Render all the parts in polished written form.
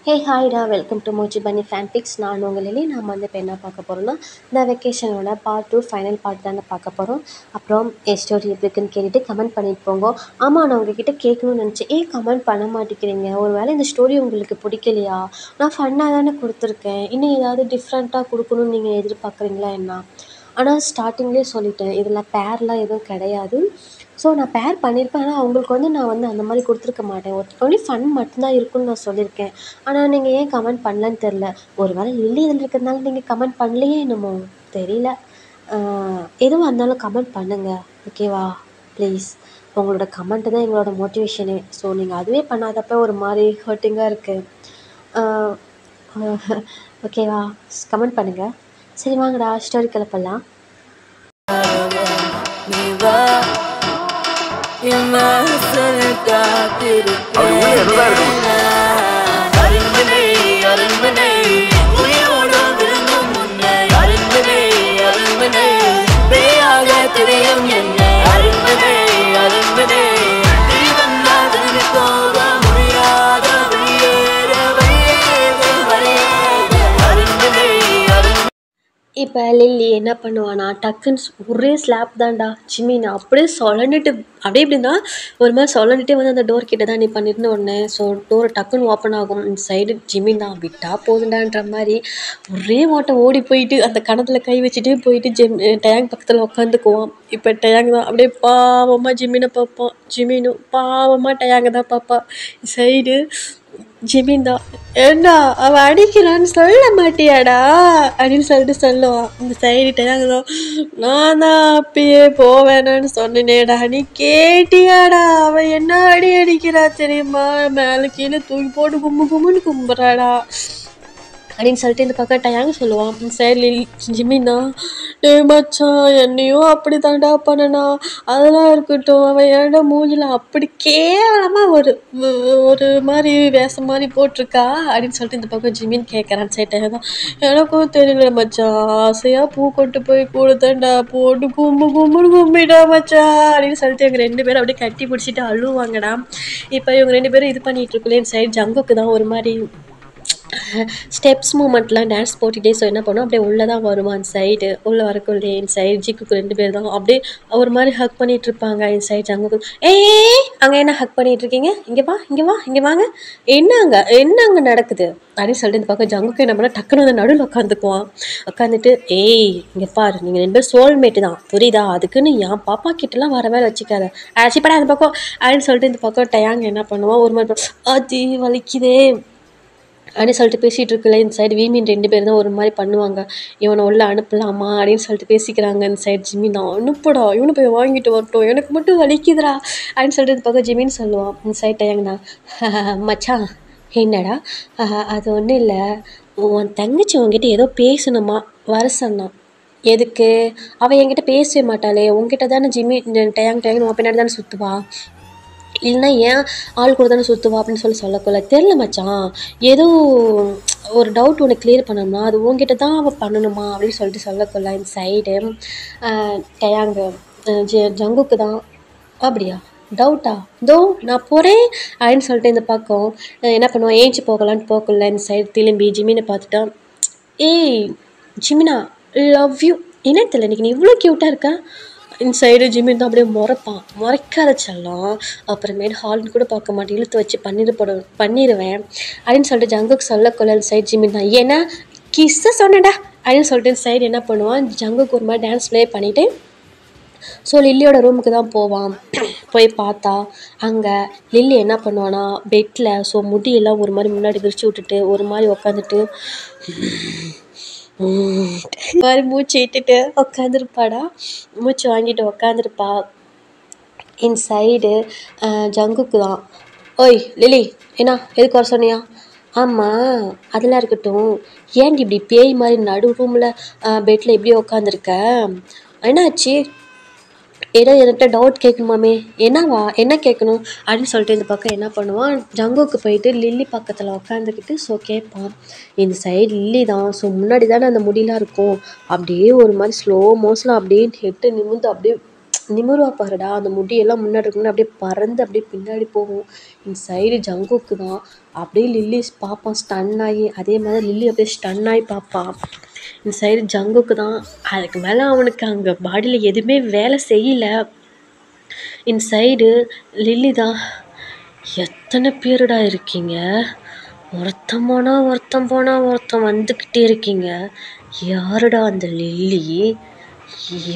Hey ஹாய்டா, welcome to Moj பன்னி ஃபேன்பிக்ஸ். நான் உங்கள் லிலி. நம்ம வந்து இப்போ என்ன பார்க்க போகிறோம்னா, இந்த வெக்கேஷனோட பார்ட் 2 ஃபைனல் பார்ட் தானே பார்க்க போகிறோம். அப்புறம் ஸ்டோரி எப்படி இருக்குன்னு கேட்டுட்டு கமெண்ட் பண்ணிட்டு போங்க. ஆமாம், நான் உங்ககிட்ட கேட்கணும்னு நினச்சேன், கமெண்ட் பண்ண மாட்டேங்கிறீங்க? ஒரு வேளை இந்த ஸ்டோரி உங்களுக்கு பிடிக்கலையா? நான் ஃபன்னாக தானே கொடுத்துருக்கேன், இன்னும் ஏதாவது டிஃப்ரெண்ட்டாக கொடுக்கணும்னு நீங்கள் எதிர்பார்க்குறீங்களா என்ன? ஆனால் ஸ்டார்டிங்லேயே சொல்லிட்டேன், இதில் பேர்லாம் எதுவும் கிடையாது. ஸோ நான் பேர் பண்ணியிருப்பேன், ஆனால் அவங்களுக்கு வந்து நான் வந்து அந்த மாதிரி கொடுத்துருக்க மாட்டேன். ஒன்லி ஃபன் மட்டும்தான் இருக்குன்னு நான் சொல்லியிருக்கேன். ஆனால் நீங்கள் ஏன் கமெண்ட் பண்ணலன்னு தெரில. ஒரு வேளை லில்லி இதில் இருக்கிறதுனால நீங்கள் கமெண்ட் பண்ணலையே என்னமோ தெரியல. எதுவாக இருந்தாலும் கமெண்ட் பண்ணுங்கள், ஓகேவா? ப்ளீஸ், உங்களோட கமெண்ட்டு தான் எங்களோட மோட்டிவேஷனே. ஸோ நீங்கள் அதுவே பண்ணாதப்போ ஒரு மாதிரி ஹர்ட்டிங்காக இருக்குது. ஓகேவா? கமெண்ட் பண்ணுங்கள். சரி வாங்கடா, ஸ்டோரி கிளப்பலாம். இப்போ லில்லி என்ன பண்ணுவானா, டக்குன்னு ஒரே ஸ்லாப் தான்டா ஜிமின் அப்படியே சொலன்னுட்டு அப்படியே எப்படின்னா ஒரு மாதிரி சொலன்னுட்டே வந்து அந்த டோர் கிட்ட தான் நீ பண்ணிருந்த உடனே. ஸோ டோரை டக்குன்னு ஓப்பன் ஆகும். இந்த சைடு ஜிமின் தான் விட்டா போதுண்டான்ற மாதிரி ஒரே ஓட்டம் ஓடி போயிட்டு அந்த கணத்தில் கை வச்சுட்டு போயிட்டு டேங்க் பக்கத்தில் உட்காந்துக்குவான். இப்போ டேங்க் தான் அப்படியே பாவமாக ஜிமினை பார்ப்பான். ஜிமினும் பாவமாக டேங்க் தான் பார்ப்பா. சைடு ஜிமின் தான், ஏண்டா அவன் அடிக்கிறான்னு சொல்ல மாட்டியாடா அப்படின்னு சொல்லிட்டு சொல்லுவான். இந்த சைடு டேங்க் தான், நான் தான் அப்பயே போவேனான்னு சொன்னேனேடா, நீ கேட்டியாடா? அவன் என்ன அடிக்கிறா தெரியுமா? மேலே கீழே தூக்கி போட்டு கும்புன்னு கும்புறாடா அப்படின்னு சொல்லிட்டு இந்த பக்கம் டயாங்க சொல்லுவான். சரி ஜிமின் தான், மச்சான் என்னையும் அப்படி தாண்டா பண்ணனா, அதெல்லாம் இருக்கட்டும், அவன் ஏன்டா மூஞ்சில் அப்படி கேவலமாக ஒரு மாதிரி வேஷம் மாதிரி போட்டிருக்கா அப்படின்னு சொல்லிட்டு இந்த பக்கம் ஜிமின் கேட்குறான். சரி டயா தான், எனக்கும் தெரியல மச்சான், ஆசையாக பூ கொண்டு போய் கொடுத்தேன்டா, போட்டு கும்பிடா மச்சான் அப்படின்னு சொல்லிட்டு இவங்க 2 பேரும் அப்படியே கட்டி பிடிச்சிட்டு அழுவாங்கடா. இப்போ இவங்க 2 பேரும் இது பண்ணிட்டு இருக்குல்ல, இந்த சைடு ஜங்குக்கு தான் ஒரு மாதிரி ஸ்டெப்ஸ் மூமெண்ட்லாம் டான்ஸ் போட்டுகிட்டே. ஸோ என்ன பண்ணுவோம், அப்படியே உள்ளே தான் வருவான். சைடு உள்ளே வரக்குள்ளே என் சைடு ஜிக்குக்கு 2 பேர் தான் அப்படியே ஒரு மாதிரி ஹக் பண்ணிகிட்டு இருப்பாங்க. என் சைடு ஜங்குக்கு, அங்கே என்ன ஹக் பண்ணிகிட்டு இருக்கீங்க? இங்கே வாங்க, என்ன நடக்குது அப்படின்னு சொல்லிட்டு இந்த பக்கம் ஜங்குக்கு என்ன பண்ணால் டக்குன்னு வந்து நடுவில் உட்காந்துட்டு இங்கே பாரு, நீங்கள் 2 பேரும் சோல்மேட்டு தான், புரியுதா? அதுக்குன்னு என் பாப்பா கிட்டலாம் வர வேலை வச்சுக்காத, ஆச்சிப்படா அந்த பக்கம் அப்படின்னு சொல்லிட்டு இந்த பக்கம் டயாங்க என்ன பண்ணுவான், ஒரு மாதிரி அது வலிக்குதே அப்படின்னு சொல்லிட்டு பேசிகிட்டு இருக்குல்ல, இந்த சைடு வீமின் 2 பேர் தான் ஒரு மாதிரி பண்ணுவாங்க. இவனை உள்ள அனுப்பலாமா அப்படின்னு சொல்லிட்டு பேசிக்கிறாங்க. இந்த சைடு ஜிமின் தான், அனுப்புடா, இவனை போய் வாங்கிட்டு வரட்டும், எனக்கு மட்டும் வலிக்குதுடா அப்படின்னு சொல்லிட்டு இந்த பக்கம் ஜிமின் சொல்லுவான். இந்த சைடு டயங்கண்ணா, மச்சான் என்னடா? அது ஒன்றும் இல்லை, உன் தங்கச்சி உங்ககிட்ட ஏதோ பேசணுமா, வர சொன்னான். எதுக்கு? அவள் என்கிட்ட பேசவே மாட்டாளே, உங்ககிட்ட தானே ஜிமின் டயங் உன் பின்னாடி தானே சுற்றுவா, இல்லைன்னா ஏன் ஆள் கூட தானே சுற்றுவா அப்படின்னு சொல்லக்குள்ள தெரில மச்சான், ஏதோ ஒரு டவுட் உனக்கு கிளியர் பண்ணணும்னா அது உங்ககிட்ட தான் அவள் பண்ணணுமா அப்படின்னு சொல்லிட்டு சொல்லக்குள்ள இந்த சைடு டயாங்கு ஜங்குக்கு தான், அப்படியா டவுட்டா, தோ நான் போகிறேன் அப்படின்னு சொல்லிட்டு இந்த பக்கம் என்ன பண்ணுவான், ஏஞ்சி போகலான்னு போகல. இந்த சைடு திரும்பி ஜிமினை பார்த்துட்டா, ஜிமினா லவ் யூ, என்ன தெரியல இன்னைக்கு நீ இவ்வளோ க்யூட்டாக இருக்க. இந்த சைடு ஜிமின் தான் அப்படியே முறைக்காத செல்லம், அப்புறமேட்டு ஹால்னு கூட பார்க்க மாட்டேன், இழுத்து வச்சு பண்ணிடுவேன் அப்படின்னு சொல்லிட்டு ஜங்குக்கு சொல்லக்குள்ள இந்த சைடு ஜிமின் தான், ஏன்னா கிஸ்ஸை சொன்னடா அப்படின்னு சொல்லிட்டு இந்த சைடு என்ன பண்ணுவான், ஜங்குக்கு ஒரு மாதிரி டான்ஸ் ப்ளே பண்ணிவிட்டு ஸோ லில்லியோட ரூமுக்கு தான் போவான். போய் பார்த்தா அங்கே லில்லி என்ன பண்ணுவானா, பெட்டில் ஸோ முடியெல்லாம் ஒரு மாதிரி முன்னாடி விரிச்சு விட்டுட்டு ஒரு மாதிரி உட்காந்துட்டு மாதிரி மூச்சு இட்டுட்டு உட்காந்துருப்பாடா, மூச்சு வாங்கிட்டு உட்காந்துருப்பா. இந்த சைடு ஜங்குக்கு தான், ஓய் லில்லி என்ன எதுக்கு வர சொன்னியா? ஆமாம் அதெல்லாம் இருக்கட்டும், ஏன்டி இப்படி பேய் மாதிரி நடு ரூமில் பெட்டில் இப்படி உட்காந்துருக்க, என்னாச்சு? ஏதோ என்கிட்ட டவுட் கேட்கணுமாமே, என்ன கேட்கணும் அப்படின்னு சொல்லிட்டு இந்த பக்கம் என்ன பண்ணுவான், ஜங்குக்கு போயிட்டு லில்லி பக்கத்தில் உட்காந்துக்கிட்டு ஸோ கேட்பான். இந்த சைடு லில்லி தான், ஸோ முன்னாடி தானே அந்த முடியெலாம் இருக்கும், அப்படியே ஒரு மாதிரி ஸ்லோ மோஷனில் அப்படியே ஹெட்டு நிமிந்து அப்படியே நிமிருவா பாருடா, அந்த முடியெல்லாம் முன்னாடி இருக்குன்னு அப்படியே பறந்து அப்படியே பின்னாடி போகும். இந்த சைடு ஜங்குக்கு தான் அப்படியே லில்லி பார்ப்பான் ஸ்டன் ஆகி, அதே மாதிரி லில்லி அப்படியே ஸ்டன் ஆகி பார்ப்பான். இந்த சைடு ஜங்குக்கு தான் அதுக்கு மேலே அவனுக்கு அங்கே பாடியில் எதுவுமே வேலை செய்யலை. இந்த சைடு லில்லி தான், எத்தனை பேருடா இருக்கீங்க, ஒருத்தன் போனால் ஒருத்தன் வந்துக்கிட்டே இருக்கீங்க, யாருடா அந்த லில்லி,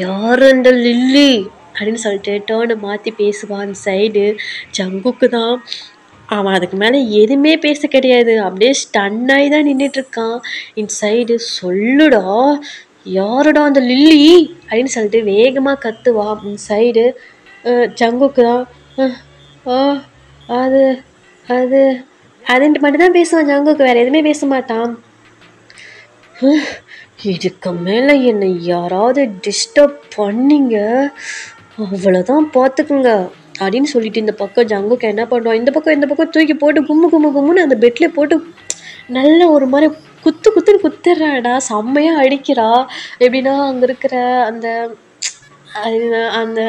யார் அந்த லில்லி அப்படின்னு சொல்லிட்டு டேர்னை மாற்றி பேசுவான். அந்த சைடு ஜங்குக்கு தான், அவன் அதுக்கு மேலே எதுவுமே பேச கிடையாது, அப்படியே ஸ்டன்னாகி தான் நின்றுட்டுருக்கான். இந்த சைடு சொல்லுடா, யாருடா அந்த லில்லி அப்படின்னு சொல்லிட்டு வேகமாக கத்துவான். இந்த சைடு ஜங்குக்கு தான் அது அது அதுன்ட்டு மட்டும்தான் பேசுவான் ஜங்குக்கு, வேறு எதுவுமே பேச மாட்டான். இதுக்கு மேலே என்னை யாராவது டிஸ்டர்ப் பண்ணிங்க அவ்வளோதான் பார்த்துக்குங்க அப்படின்னு சொல்லிட்டு இந்த பக்கம் ஜங்குக்கு என்ன பண்ணுவான், இந்த பக்கம் தூக்கி போட்டு கும்முன்னு அந்த பெட்டில் போட்டு நல்ல ஒரு மாதிரி குத்துன்னு குத்துறாடா, செம்மையாக அடிக்கிறா. எப்படின்னா அங்கே இருக்கிற அந்த அந்த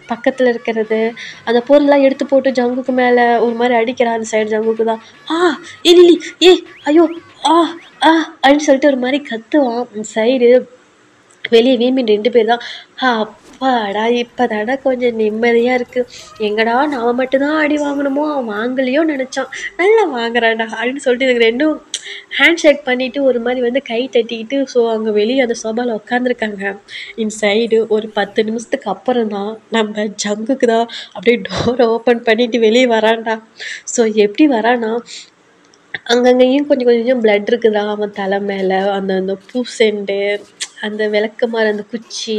பக்கத்தில் இருக்கிறது அந்த பொருள்லாம் எடுத்து போட்டு ஜங்குக்கு மேலே ஒரு மாதிரி அடிக்கிறா. அந்த சைடு ஜங்குக்கு தான் லில்லி ஐயோ அப்படின்னு சொல்லிட்டு ஒரு மாதிரி கத்துவான். அந்த சைடு வெளியே வீமின் 2 பேர் தான், அப்பாடா இப்போதாடா கொஞ்சம் நிம்மதியாக இருக்குது, எங்கடா நான் மட்டும்தான் அடி வாங்கணுமோ அவன் வாங்கலையோ நினச்சான், நல்லா வாங்குறான்டா அப்படின்னு சொல்லிட்டு எனக்கு ரெண்டும் ஹேண்ட் ஷேக் பண்ணிவிட்டு ஒரு மாதிரி கை தட்டிக்கிட்டு ஸோ அங்கே வெளியே அந்த சோபாவில் உட்காந்துருக்காங்க. இந்த சைடு ஒரு 10 நிமிஷத்துக்கு அப்புறம் தான் நம்ம ஜங்குக்கு தான் அப்படியே டோரை ஓப்பன் பண்ணிவிட்டு வெளியே வரான்டா. ஸோ எப்படி வரான்னா, அங்கங்கேயும் கொஞ்சம் பிளட் இருக்குதா அவன் தலை மேலே, அந்த பூ செண்டு, அந்த விளக்கமாறு, அந்த குச்சி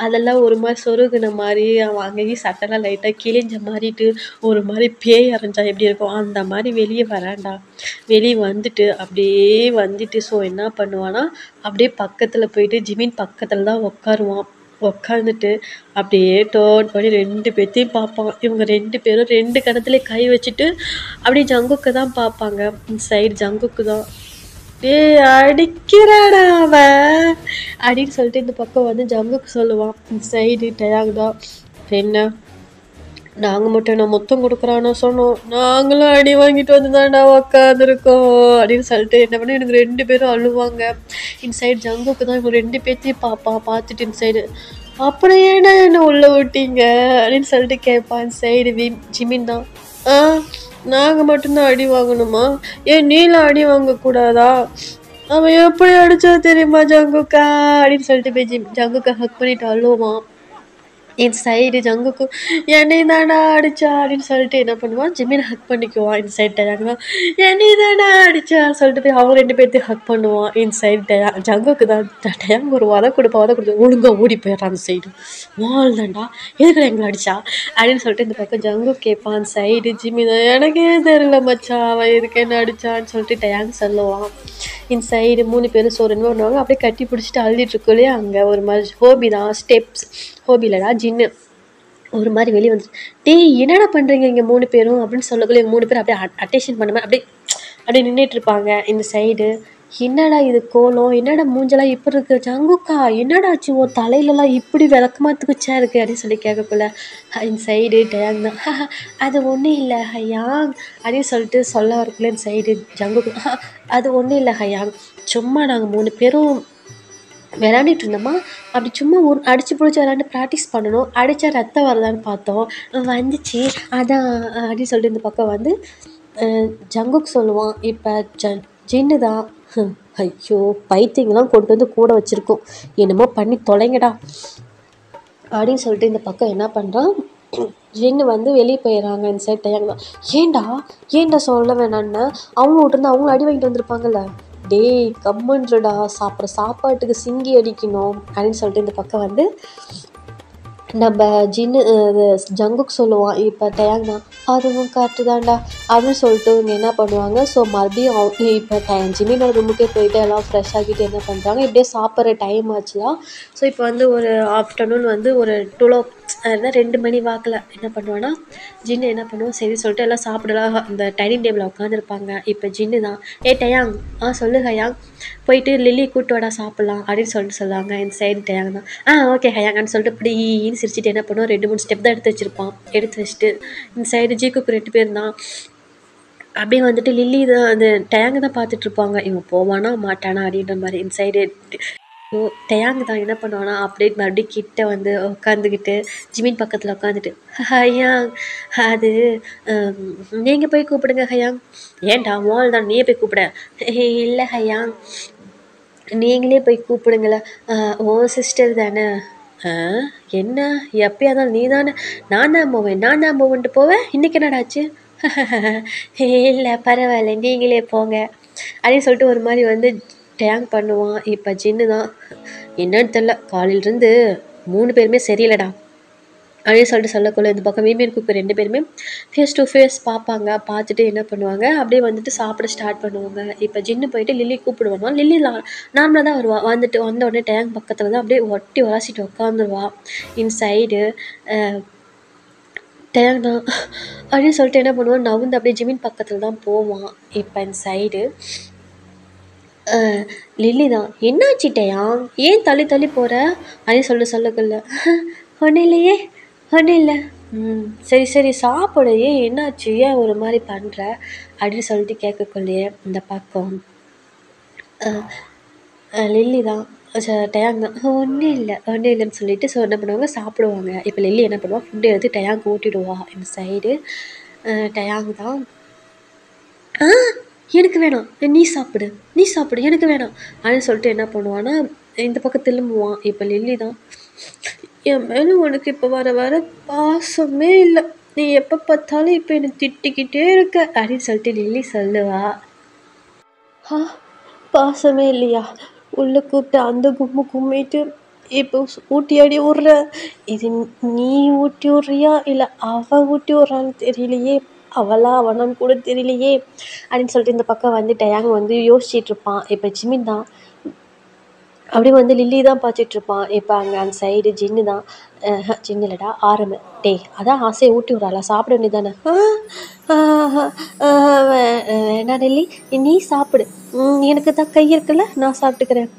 அதெல்லாம் ஒரு மாதிரி சொருகுன மாதிரி, அவன் அங்கேயும் சட்டெல்லாம் லைட்டாக கிழிஞ்ச மாதிரிட்டு ஒரு மாதிரி பேய் அரைஞ்சா எப்படி இருக்கும் அந்த மாதிரி வெளியே வரான்டா. வெளியே வந்துட்டு ஸோ என்ன பண்ணுவான்னா, அப்படியே பக்கத்தில் போயிட்டு ஜிமின் பக்கத்தில் தான் உட்காருவான். உட்காந்துட்டு அப்படியே டோன் பண்ணி 2 பேர்த்தையும் பார்ப்பான். இவங்க 2 பேரும் 2 கணத்துல கை வச்சுட்டு அப்படியே ஜங்குக்கு தான் பார்ப்பாங்க. இந்த சைடு ஜங்குக்கு தான், அடிக்கிறாடா அவன் அப்படின்னு சொல்லிட்டு இந்த பக்கம் ஜங்குக்கு சொல்லுவான். இந்த சைடு டயாங் தான், என்ன நாங்கள் மட்டும் என்ன மொத்தம் கொடுக்குறான்னு சொன்னோம், நாங்களும் அடி வாங்கிட்டு வந்து தான்டா உக்காந்துருக்கோம் அப்படின்னு சொல்லிட்டு என்ன பண்ண எனக்கு 2 பேரும் அழுவாங்க. இந்த சைடு ஜங்குக்கு தான் இவங்க 2 பேர்த்தையும் பார்த்துட்டு இந்த சைடு அப்புறம் ஏன்னா என்ன உள்ளே விட்டீங்க அப்படின்னு சொல்லிட்டு கேட்பான். இந்த சைடு ஜிமின் தான், நாங்கள் மட்டும்தான் அடி வாங்கணுமா, ஏன் நீலாம் அடி வாங்கக்கூடாதா, அவன் எப்படி அடிச்சா தெரியுமா ஜங்குக்கா அப்படின்னு சொல்லிட்டு போய் ஜங்குக்கா ஹக் பண்ணிட்டு அழுவான். இந்த சைடு ஜங்குக்கு என்னை தானே அடிச்சா அப்படின்னு சொல்லிட்டு என்ன பண்ணுவான், ஜிமின் ஹக் பண்ணிக்குவான். இந்த சைடு டயாங் என்னை தானே அடிச்சா சொல்லிட்டு போய் அவங்க 2 பேர்த்தையும் ஹக் பண்ணுவான். இந்த சைடு ஜங்குக்கு தான் டயாங் ஒரு வதை கொடுத்து ஒழுங்கா ஓடி போயிடுறான். அந்த சைடு வால் தான்டா எதுக்கு எங்களை அடிச்சா அப்படின்னு சொல்லிட்டு இந்த பக்கம் ஜங்கு கேட்பான். அந்த சைடு ஜிமின் தான், எனக்கே தெரியல மச்சா அவன் எதுக்கு என்ன அடிச்சான்னு சொல்லிட்டு டயாங் சொல்லுவான். இந்த சைடு 3 பேரும் சோறுன்னு பண்ணுவாங்க. அப்படியே கட்டி பிடிச்சிட்டு அழுதிட்டு இருக்கோலே அங்கே ஒரு மாதிரி ஹோபி தான், ஸ்டெப்ஸ் ஹோபிலடா ஜின்னு ஒரு மாதிரி வெளியே வந்துட்டு, என்னடா பண்ணுறீங்க இங்கே 3 பேரும் அப்படின்னு சொல்லக்குள்ளே 3 பேர் அப்படியே அட்டென்ஷன் பண்ண மாதிரி அப்படியே நின்றுட்டு இருப்பாங்க. இந்த சைடு என்னடா இது கோலம், என்னடா மூஞ்செல்லாம் இப்படி இருக்குது, ஜங்குக்கா என்னடா ஆச்சு உன் தலையிலலாம் இப்படி விளக்கமாத்துக்குச்சா இருக்குது அப்படின்னு சொல்லி கேட்கக்குள்ள இந்த சைடு டயாங் தான், அது ஒன்றும் இல்லை ஹயாங் அப்படின்னு சொல்லிட்டு சொல்ல வரக்குள்ள இந்த சைடு ஜங்குக்கு, அது ஒன்றும் இல்லை ஹயாங், சும்மா நாங்கள் 3 பேரும் விளையாண்டுட்டு இருந்தோமா, அப்படி சும்மா அடிச்சு பிடிச்சி விளையாண்டு ப்ராக்டிஸ் பண்ணணும், அடித்தா ரத்தம் வரலான்னு பார்த்தோம், வந்துச்சு அதான் அப்படின்னு சொல்லிட்டு இந்த பக்கம் ஜங்குக்கு சொல்லுவான். இப்போ ஜின்னு தான், ஐயோ பைத்தியங்கள்லாம் கொண்டு கூட வச்சுருக்கோம், என்னமோ பண்ணி தொலைங்கடா அப்படின்னு சொல்லிட்டு இந்த பக்கம் என்ன பண்ணுறான், ஜின்னு வெளியே போயிடறாங்க. இந்த சைட் டயாங் தான், ஏண்டா சொல்ல வேணான்னு அவங்க விட்டுருந்து அவங்களும் அடி வாங்கிட்டு வந்திருப்பாங்கல்ல, டேய் கம்மன்றடா சாப்பிட்ற சாப்பாட்டுக்கு சிங்கி அடிக்கணும் அப்படின்னு சொல்லிட்டு இந்த பக்கம் நம்ம ஜங்குக்கு சொல்லுவான். இப்போ டயாங் தான், அதுவும் கரெக்டு தான்டா அப்படின்னு சொல்லிட்டு இவங்க என்ன பண்ணுவாங்க, ஸோ மறுபடியும் இப்போ ஜிமினோட ரூமுக்கே போயிட்டு எல்லாம் ஃப்ரெஷ் ஆகிட்டு என்ன பண்ணுறாங்க, இப்படியே சாப்பிட்ற டைம் ஆச்சுலாம். ஸோ இப்போ ஒரு ஆஃப்டர்நூன் ஒரு 12 அதுதான் 2 மணி வாக்கில் என்ன பண்ணுவான்னா ஜின்னு என்ன பண்ணுவோம் சரி சொல்லிட்டு எல்லாம் சாப்பிடலாம் அந்த டைனிங் டேபிளில் உட்காந்துருப்பாங்க. இப்போ ஜின்னு தான் டயாங் சொல்லு ஹயாங் போயிட்டு லில்லி கூட்டு வாடா சாப்பிட்லாம் அப்படின்னு சொல்லிட்டு சொல்லுவாங்க. இந்த சைடு டயாங் தான் ஓகே ஹயாங்கன்னு சொல்லிட்டு இப்படின்னு சிரிச்சிட்டு என்ன பண்ணுவோம் 2-3 ஸ்டெப் தான் எடுத்து வச்சுருப்பான். எடுத்து வச்சுட்டு இந்த சைடு ஜீக்குக்கு 2 பேர் தான் அப்படியே வந்துட்டு லில்லி தான் அந்த டயாங்கு தான் பார்த்துட்ருப்பாங்க. இவன் போவானா மாட்டானா அப்படின்ற மாதிரி. இந்த சைடு டயாங்கு தான் என்ன பண்ணுவானா அப்படியே மறுபடியும் கிட்ட வந்து உட்காந்துக்கிட்டு ஜிமின் பக்கத்தில் உட்காந்துட்டு ஹயாங் அது நீங்கள் போய் கூப்பிடுங்க ஹயாங். ஏன்டா மோல் தான் நீயே போய் கூப்பிட. இல்லை ஹயாங் நீங்களே போய் கூப்பிடுங்களேன் ஓ சிஸ்டர் தானே. என்ன எப்பயா தான் நீ தானே நான் தான் போவேன்ட்டு போவேன் இன்னைக்கு என்னடாச்சு. இல்லை பரவாயில்ல நீங்களே போங்க அப்படின்னு சொல்லிட்டு ஒரு மாதிரி வந்து டேங் பண்ணுவான். இப்போ ஜின்னு தான் என்னன்னு தெரில காலையிலேருந்து 3 பேருமே சரியில்லைடா அப்படின்னு சொல்லிட்டு சொல்லக்குள்ள இந்த பக்கம் மீமியன் குக்கு 2 பேருமே ஃபேஸ் டு ஃபேஸ் பார்ப்பாங்க. பார்த்துட்டு என்ன பண்ணுவாங்க அப்படியே வந்துட்டு சாப்பிட ஸ்டார்ட் பண்ணுவாங்க. இப்போ ஜின்னு போயிட்டு லில்லி கூப்பிடுவாங்க. லில்லி நார்மலாக தான் வருவா. வந்துட்டு வந்த உடனே டேங் பக்கத்தில் தான் அப்படியே ஒட்டி உராசிட்டு உட்காந்துருவா. இன்சைடு டேங் தான் அப்படின்னு சொல்லிட்டு என்ன பண்ணுவான் நவுந்து அப்படியே ஜிமின் பக்கத்தில் தான் போவான். இப்போ இந்த சைடு லில்லி தான் என்னாச்சு டயாங் ஏன் தள்ளி போகிற அப்படின்னு சொல்லக்குள்ள ஒன்றும் இல்லையே ஒன்றும் இல்லை சரி சாப்பிடு ஏன் என்னாச்சு ஏன் ஒரு மாதிரி பண்ணுற அப்படின்னு சொல்லிட்டு கேட்கக்குள்ளேயே இந்த பக்கம் லில்லி தான் டயாங் தான் ஒன்றும் இல்லைன்னு சொல்லிட்டு ஸோ என்ன பண்ணுவாங்க சாப்பிடுவாங்க. இப்போ லில்லி என்ன பண்ணுவா ஃபுட்டு எடுத்து டயாங்கு ஊட்டிடுவா. இந்த சைடு டயாங் தான் எனக்கு வேணாம் நீ சாப்பிடு எனக்கு வேணாம் அப்படின்னு சொல்லிட்டு என்ன பண்ணுவான்னா இந்த பக்கம் திரும்புவான். இப்போ லில்லி தான் என் மேலே உனக்கு இப்போ வர பாசமே இல்லை நீ எப்போ பார்த்தாலும் இப்போ எனக்கு திட்டிக்கிட்டே இருக்க அப்படின்னு சொல்லிட்டு லில்லி சொல்லுவா. பாசமே இல்லையா உள்ளே கூப்பிட்டு அந்த கும்மிட்டு இப்போ ஊட்டி அடி விட்ற இது நீ ஊட்டி விட்றியா இல்லை அவள் ஊட்டி விட்றான்னு தெரியலையே அவனான்னு கூட தெரியலையே அப்படின்னு சொல்லிட்டு இந்த பக்கம் வந்து டயாங் வந்து யோசிச்சுட்டு இருப்பான். இப்போ ஜிமின் தான் அப்படியே வந்து லில்லி தான் பார்த்துட்ருப்பான். இப்போ அங்கே அந்த சைடு ஜின்னு தான் ஜின்னு இல்லைடா ஆரம்பு அதான் ஆசையை ஊட்டி விட்றாளா சாப்பிட வேண்டியதானே. வேணா லில்லி நீ சாப்பிடு எனக்கு தான் கை இருக்குல்ல நான் சாப்பிட்டுக்கிறேன்.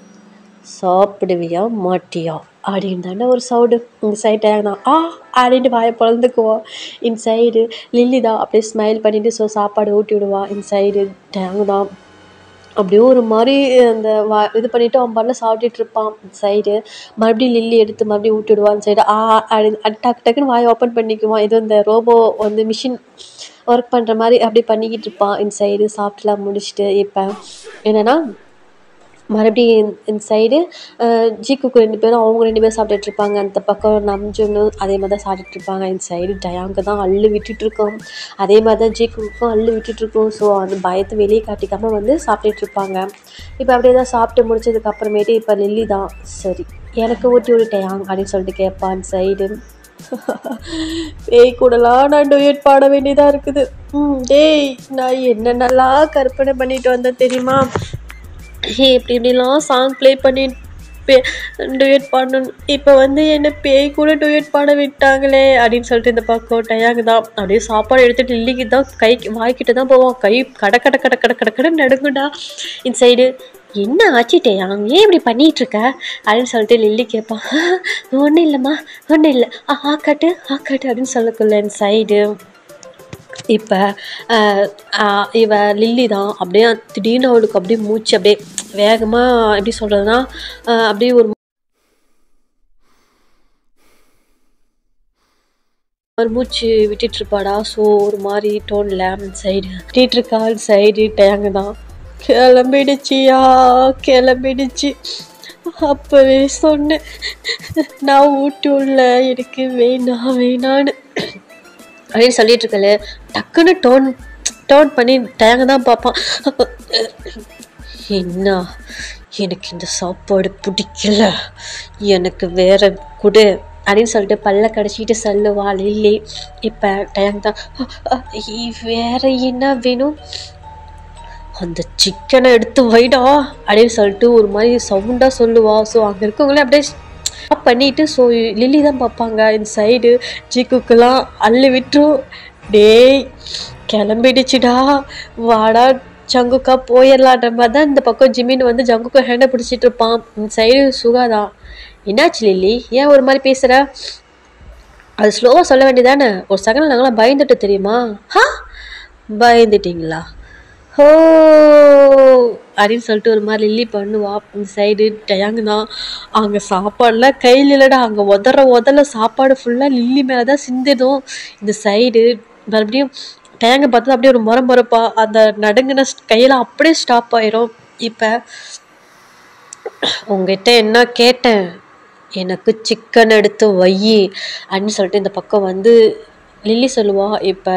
சாப்பிடுவியா மாட்டியா அப்படின்னு தானே ஒரு சவுண்டு. இந்த சைடு டேங் தான் அப்படின்ட்டு வாயை பொழந்துக்குவோம். இந்த சைடு லில்லி தான் அப்படியே ஸ்மைல் பண்ணிவிட்டு ஸோ சாப்பாடு ஊட்டி விடுவான். இந்த சைடு டேங் தான் அப்படியே ஒரு மாதிரி அந்த இது பண்ணிவிட்டு அவன் பண்ண சாப்பிட்டுட்டு இருப்பான். இந்த சைடு மறுபடியும் லில்லி எடுத்து மறுபடியும் ஊட்டி விடுவான். இந்த சைடு அப்படின்னு டக்குன்னு வாயை ஓப்பன் பண்ணிக்குவான். இது இந்த ரோபோ வந்து மிஷின் ஒர்க் பண்ணுற மாதிரி அப்படி பண்ணிக்கிட்டு இருப்பான். இந்த சைடு சாப்பிட்டுலாம் முடிச்சுட்டு இப்போ என்னென்னா மறுபடியும் இந்த சைடு ஜீக்குக்கு 2 பேரும் அவங்க 2 பேரும் சாப்பிட்டுட்ருப்பாங்க. அந்த பக்கம் நம்ஜுன்னு அதே மாதிரி தான் சாப்பிட்டுட்ருப்பாங்க. இந்த சைடு டயாங்கு தான் அள்ளு விட்டுட்ருக்கோம். அதே மாதிரி தான் ஜீக்குக்கும் அள்ளு விட்டுட்ருக்கோம். ஸோ அந்த பயத்தை வெளியே காட்டிக்காமல் வந்து சாப்பிட்டுட்ருப்பாங்க. இப்போ அப்படியே தான் சாப்பிட்டு முடிச்சதுக்கப்புறமேட்டு இப்போ லில்லி தான் சரி எனக்கு ஊட்டி விடு டயாங் அப்படின்னு சொல்லிட்டு கேட்பான். சைடு பேய் கூடலாம் நான் டூயட் பாட வேண்டியதாக இருக்குது. நான் என்னென்னலாம் கற்பனை பண்ணிட்டு வந்தேன் தெரியுமா இப்படிலாம் சாங் ப்ளே பண்ணி டூயட் பாடணும். இப்போ வந்து என்ன பேய் கூட டூயட் பாட விட்டாங்களே அப்படின்னு சொல்லிட்டு இந்த பக்கம் டயாங் தான் அப்படியே சாப்பாடு எடுத்துகிட்டு லில்லிக்கு தான் வாய்க்கிட்ட தான் போவான். கை கடை நடுங்குண்டா. இந்த சைடு என்ன ஆச்சு டயாங் ஏன் இப்படி பண்ணிகிட்ருக்க அப்படின்னு சொல்லிட்டு லில்லி கேட்பான். ஒன்றும் இல்லைம்மா ஒன்றும் இல்லை ஆக்காட்டு அப்படின்னு சொல்லக்குள்ள இந்த சைடு இப்போ இவ லில்லி தான் அப்படியே திடீர்னு அவளுக்கு அப்படியே மூச்சு அப்படியே வேகமாக எப்படி சொல்கிறதுனா அப்படியே ஒரு மூச்சு விட்டுட்ருப்பாடா. ஸோ ஒரு மாதிரி டோனில் சைடு விட்டுட்ருக்கா. சைடு டேங்கு தான் கிளம்பிடுச்சு அப்போவே சொன்னேன் நான் ஊட்டி உள்ள எனக்கு வேணான்னு அப்படின்னு சொல்லிட்டு இருக்கல டக்குன்னு டோன் பண்ணி டேங்க தான் பார்ப்பான். என்ன எனக்கு இந்த சாப்பாடு பிடிக்கல எனக்கு வேற கொடு அப்படின்னு சொல்லிட்டு பல்ல கடிச்சிட்டு சொல்லுவா லில்லி. இப்போ டேங் தான் வேற என்ன வேணும் அந்த சிக்கனை எடுத்து வைடா அப்படின்னு சொல்லிட்டு ஒரு மாதிரி சவுண்டாக சொல்லுவா. ஸோ அங்கே இருக்கவங்களே அப்படியே பண்ணிட்டு ஸோ லில்லி தான் பார்ப்பாங்க. இந்த சைடு ஜிக்குக்கெல்லாம் அள்ளி விட்டுரும். டேய் கிளம்பிடுச்சுடா, வாடா ஜங்குக்கா போயிடலான்ற மாதிரி தான் இந்த பக்கம் ஜிமின் வந்து ஜங்குக்கா ஹேண்டை பிடிச்சிட்டு இருப்பான். இந்த சைடு சுகாதான். என்னாச்சு லில்லி, ஏன் ஒரு மாதிரி பேசுகிற? அது ஸ்லோவாக சொல்ல வேண்டியதானே, ஒரு செகண்ட் நாங்களாம் பயந்துட்டு தெரியுமா? பயந்துட்டிங்களா? ஹோ அப்படின்னு சொல்லிட்டு ஒரு மாதிரி லில்லி பண்ணுவா. இந்த சைடு டயாங்கு தான். அங்கே சாப்பாடுலாம் கையில் இல்லைடா, அங்கே உதற சாப்பாடு ஃபுல்லாக லில்லி மேலே தான் சிந்திடும். இந்த சைடு மறுபடியும் டயாங்க பார்த்தா அப்படியே ஒரு முறப்பா அந்த நடுங்கின கையில் அப்படியே ஸ்டாப் ஆயிரும். இப்போ உங்ககிட்ட என்ன கேட்டேன், எனக்கு சிக்கன் எடுத்து வை அப்படின்னு சொல்லிட்டு இந்த பக்கம் வந்து லில்லி சொல்லுவா. இப்போ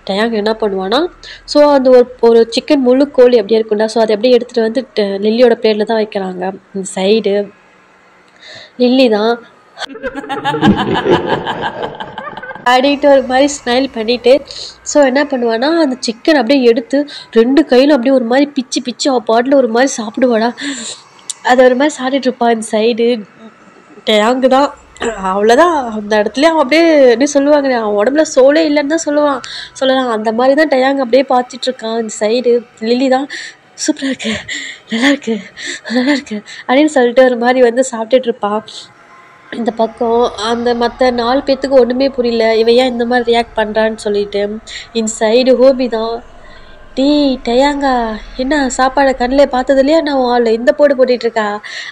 டயாங் என்ன பண்ணுவான்னா, ஸோ அந்த ஒரு சிக்கன் முழு கோழி அப்படியே இருக்குண்டா, ஸோ அதை அப்படியே எடுத்துகிட்டு வந்து லில்லியோட பிளேட்டில் தான் வைக்கிறாங்க. இந்த சைடு லில்லி தான் அப்படின்ட்டு ஒரு மாதிரி ஸ்மைல் பண்ணிட்டு ஸோ என்ன பண்ணுவான்னா, அந்த சிக்கன் அப்படியே எடுத்து 2 கையிலும் அப்படியே ஒரு மாதிரி பிச்சு அவள் பாட்டில் ஒரு மாதிரி சாப்பிடுவாடா. அதை ஒரு மாதிரி சாப்பிட்டுட்டு இருப்பான். இந்த சைடு டயாங்கு தான். அவ்வளோதான், அந்த இடத்துல அவன் அப்படியே எப்படி சொல்லுவாங்க, அவன் உடம்புல சோலே இல்லைன்னு தான் சொல்லலாம். அந்த மாதிரி தான் டயாங் அப்படியே பார்த்துட்ருக்கான். இந்த சைடு லில்லி தான் சூப்பராக இருக்கு, நல்லா இருக்கு அப்படின்னு சொல்லிட்டு ஒரு மாதிரி வந்து சாப்பிட்டுட்டு இருப்பான். இந்த பக்கம் அந்த மற்ற 4 பேர்த்துக்கு ஒன்றுமே புரியல, இவன் ஏன் இந்த மாதிரி ரியாக்ட் பண்ணுறான்னு சொல்லிட்டு. இந்த சைடு ஹோபி தான். டேய் டயாங்கா, என்ன சாப்பாடை கண்ணில் பார்த்தது இல்லையா, நான் ஆள் இந்த போட்டுட்ருக்கா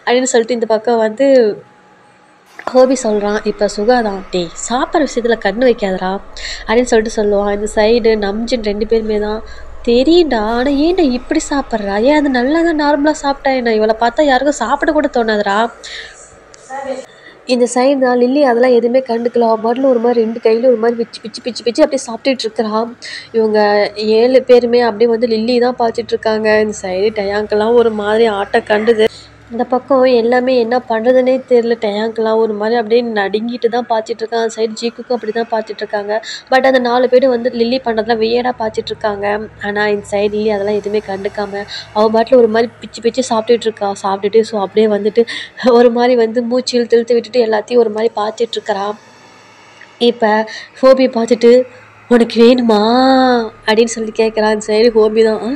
அப்படின்னு சொல்லிட்டு இந்த பக்கம் வந்து ஹோபி சொல்கிறான். இப்போ சுகாதான், டேய் சாப்பிட்ற விஷயத்தில் கண்ணு வைக்காதரா அப்படின்னு சொல்லிட்டு சொல்லுவான். இந்த சைடு நம்ஜின் 2 பேருமே தான். தெரியுண்டா, ஆனால் ஏன்டா இப்படி சாப்பிட்றா, ஏன் அது நல்லா தான் நார்மலாக சாப்பிட்டா என்ன, இவளை பார்த்தா யாருக்கும் சாப்பிட கூட தோணாதரா. இந்த சைடு தான் லில்லி அதெல்லாம் எதுவுமே கண்டுக்கல. பாட்டில் ஒரு மாதிரி 2 கையிலும் ஒரு மாதிரி பிச்சு அப்படியே சாப்பிட்டுட்டு இருக்கிறான். இவங்க 7 பேருமே அப்படியே வந்து லில்லி தான் பார்த்துட்டு இருக்காங்க. இந்த சைடு டயாங்கெல்லாம் ஒரு மாதிரி ஆட்டம் கண்டுது. இந்த பக்கம் எல்லாமே என்ன பண்ணுறதுனே தெரியல. டயாங்கெல்லாம் ஒரு மாதிரி அப்படியே நடுங்கிட்டு தான் பார்த்துட்ருக்கான். அந்த சைடு ஜீக்குக்கும் அப்படி தான் பார்த்துட்ருக்காங்க. பட் அந்த 4 பேரும் வந்து லில்லி பண்ணுறதுலாம் வியர்டாக பார்த்துட்ருக்காங்க. ஆனால் இந்த சைடு லில்லி அதெல்லாம் எதுவுமே கண்டுக்காமல் அவள் பாட்டில் ஒரு மாதிரி பிச்சு சாப்பிட்டுட்ருக்கா. சாப்பிட்டுட்டு ஸோ அப்படியே வந்துட்டு ஒரு மாதிரி வந்து மூச்சு இழுத்து விட்டுட்டு எல்லாத்தையும் ஒரு மாதிரி பார்த்துட்ருக்குறான். இப்போ ஹோபியை பார்த்துட்டு, உனக்கு வேணுமா அப்படின்னு சொல்லி கேட்குறான். இந்த சைடு ஹோபி தான்,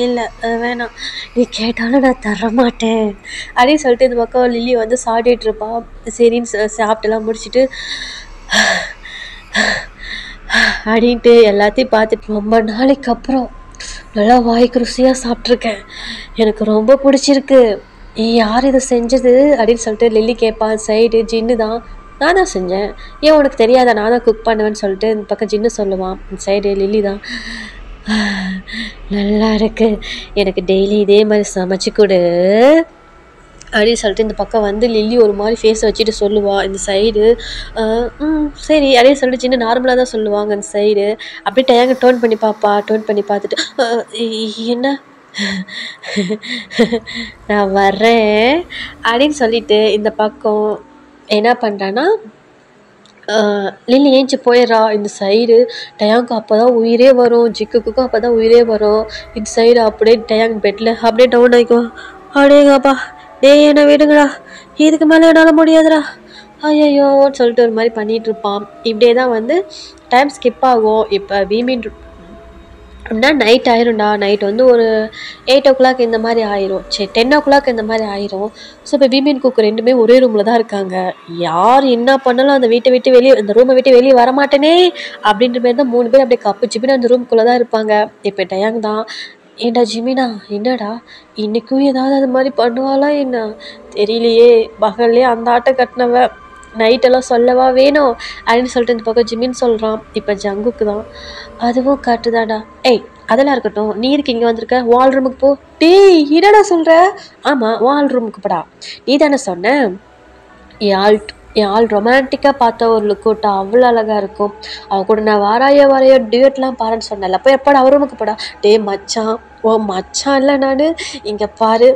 இல்லை வேணாம், நீ கேட்டாலும் நான் தரமாட்டேன் அப்படின்னு சொல்லிட்டு இந்த பக்கம் லில்லி வந்து சாப்பிட்டுட்டு இருப்பான். சரின்னு சாப்பிட்டுலாம் முடிச்சுட்டு அப்படின்ட்டு எல்லாத்தையும் பார்த்துட்டு, ரொம்ப நாளைக்கு அப்புறம் நல்லா வாய்க்கு ருசியாக சாப்பிட்ருக்கேன், எனக்கு ரொம்ப பிடிச்சிருக்கு, யார் இதை செஞ்சது அப்படின்னு சொல்லிட்டு லில்லி கேட்பான். சைடு ஜின்னு தான், நான் தான் செஞ்சேன், ஏன் உனக்கு தெரியாதா, நான் தான் குக் பண்ணுவேன்னு சொல்லிட்டு இந்த பக்கம் ஜின்னு சொல்லுவான். சைடு லில்லி தான், நல்லா இருக்கு, எனக்கு டெய்லி இதே மாதிரி சமைச்சு கொடு அப்படின்னு சொல்லிட்டு இந்த பக்கம் வந்து லில்லி ஒரு மாதிரி ஃபேஸை வச்சுட்டு சொல்லுவாள். இந்த சைடு சரி அப்படின்னு சொல்லிட்டு சின்ன நார்மலாக தான் சொல்லுவாங்க. இந்த சைடு அப்படியே டயாங்க டோன் பண்ணி பார்த்துட்டு என்ன நான் வர்றேன் அப்படின்னு சொல்லிட்டு இந்த பக்கம் என்ன பண்ணுறான்னா லில்லி ஏஞ்சி போயிடுறா. இந்த சைடு டயாங்கு அப்போ தான் உயிரே வரும், ஜிக்குக்கும் அப்போ தான் உயிரே வரும். இந்த சைடு அப்படியே டயாங் பெட்டில் அப்படியே டவுன் ஆகிக்கும். அப்படியேங்கப்பா, டேய் என்ன விடுங்கடா, இதுக்கு மேலே என்னால் முடியாதுடா, ஐயோன்னு சொல்லிட்டு ஒரு மாதிரி பண்ணிகிட்டு இருப்பான். இப்படியே தான் வந்து டைம் ஸ்கிப் ஆகும். இப்போ வீமின் அப்படின்னா நைட் ஆயிரும்டா, நைட் வந்து ஒரு 8 o'clock இந்த மாதிரி ஆயிரும், சரி 10 o'clock இந்த மாதிரி ஆயிரும். ஸோ இப்போ வீமின் குக் 2மே ஒரே ரூமில் தான் இருக்காங்க. யார் என்ன பண்ணாலும் அந்த வீட்டை விட்டு வெளியே, அந்த ரூமை விட்டு வெளியே வரமாட்டேனே அப்படின்ற மாதிரி தான் 3 பேர் அப்படியே கப்பு சிப்பின்னு அந்த ரூம்குள்ளே தான் இருப்பாங்க. இப்போ டயாங் தான், ஏண்டா ஜிமினா என்னடா இன்றைக்கும் ஏதாவது அது மாதிரி பண்ணுவாளா என்ன தெரியலையே, பகல்லே அந்த ஆட்டை கட்டினவ நைட்டெல்லாம் சொல்லவா வேணும் அப்படின்னு சொல்லிட்டு இந்த பக்கம் ஜிமின் சொல்கிறான். இப்போ ஜங்குக்கு தான், அதுவும் கட்டுதாடா, ஏய் அதெல்லாம் இருக்கட்டும், நீ இருக்கு இங்கே வந்திருக்க, வால் ரூமுக்கு போ. டேய் என்னடா சொல்கிற, ஆமாம் வால் ரூமுக்கு போடா, நீ தானே சொன்ன என் ஆள் ரொமான்டிக்காக பார்த்த ஒரு லுக்கோட்டா அவ்வளோ அழகாக இருக்கும், அவன் கூட நான் வாராயோ டியூட்லாம் பாருன்னு சொன்னல, அப்போ எப்போடா அவர் ரூமுக்கு போடா. டே மச்சான், ஓ மச்சான் இல்லை நான், இங்கே பாரு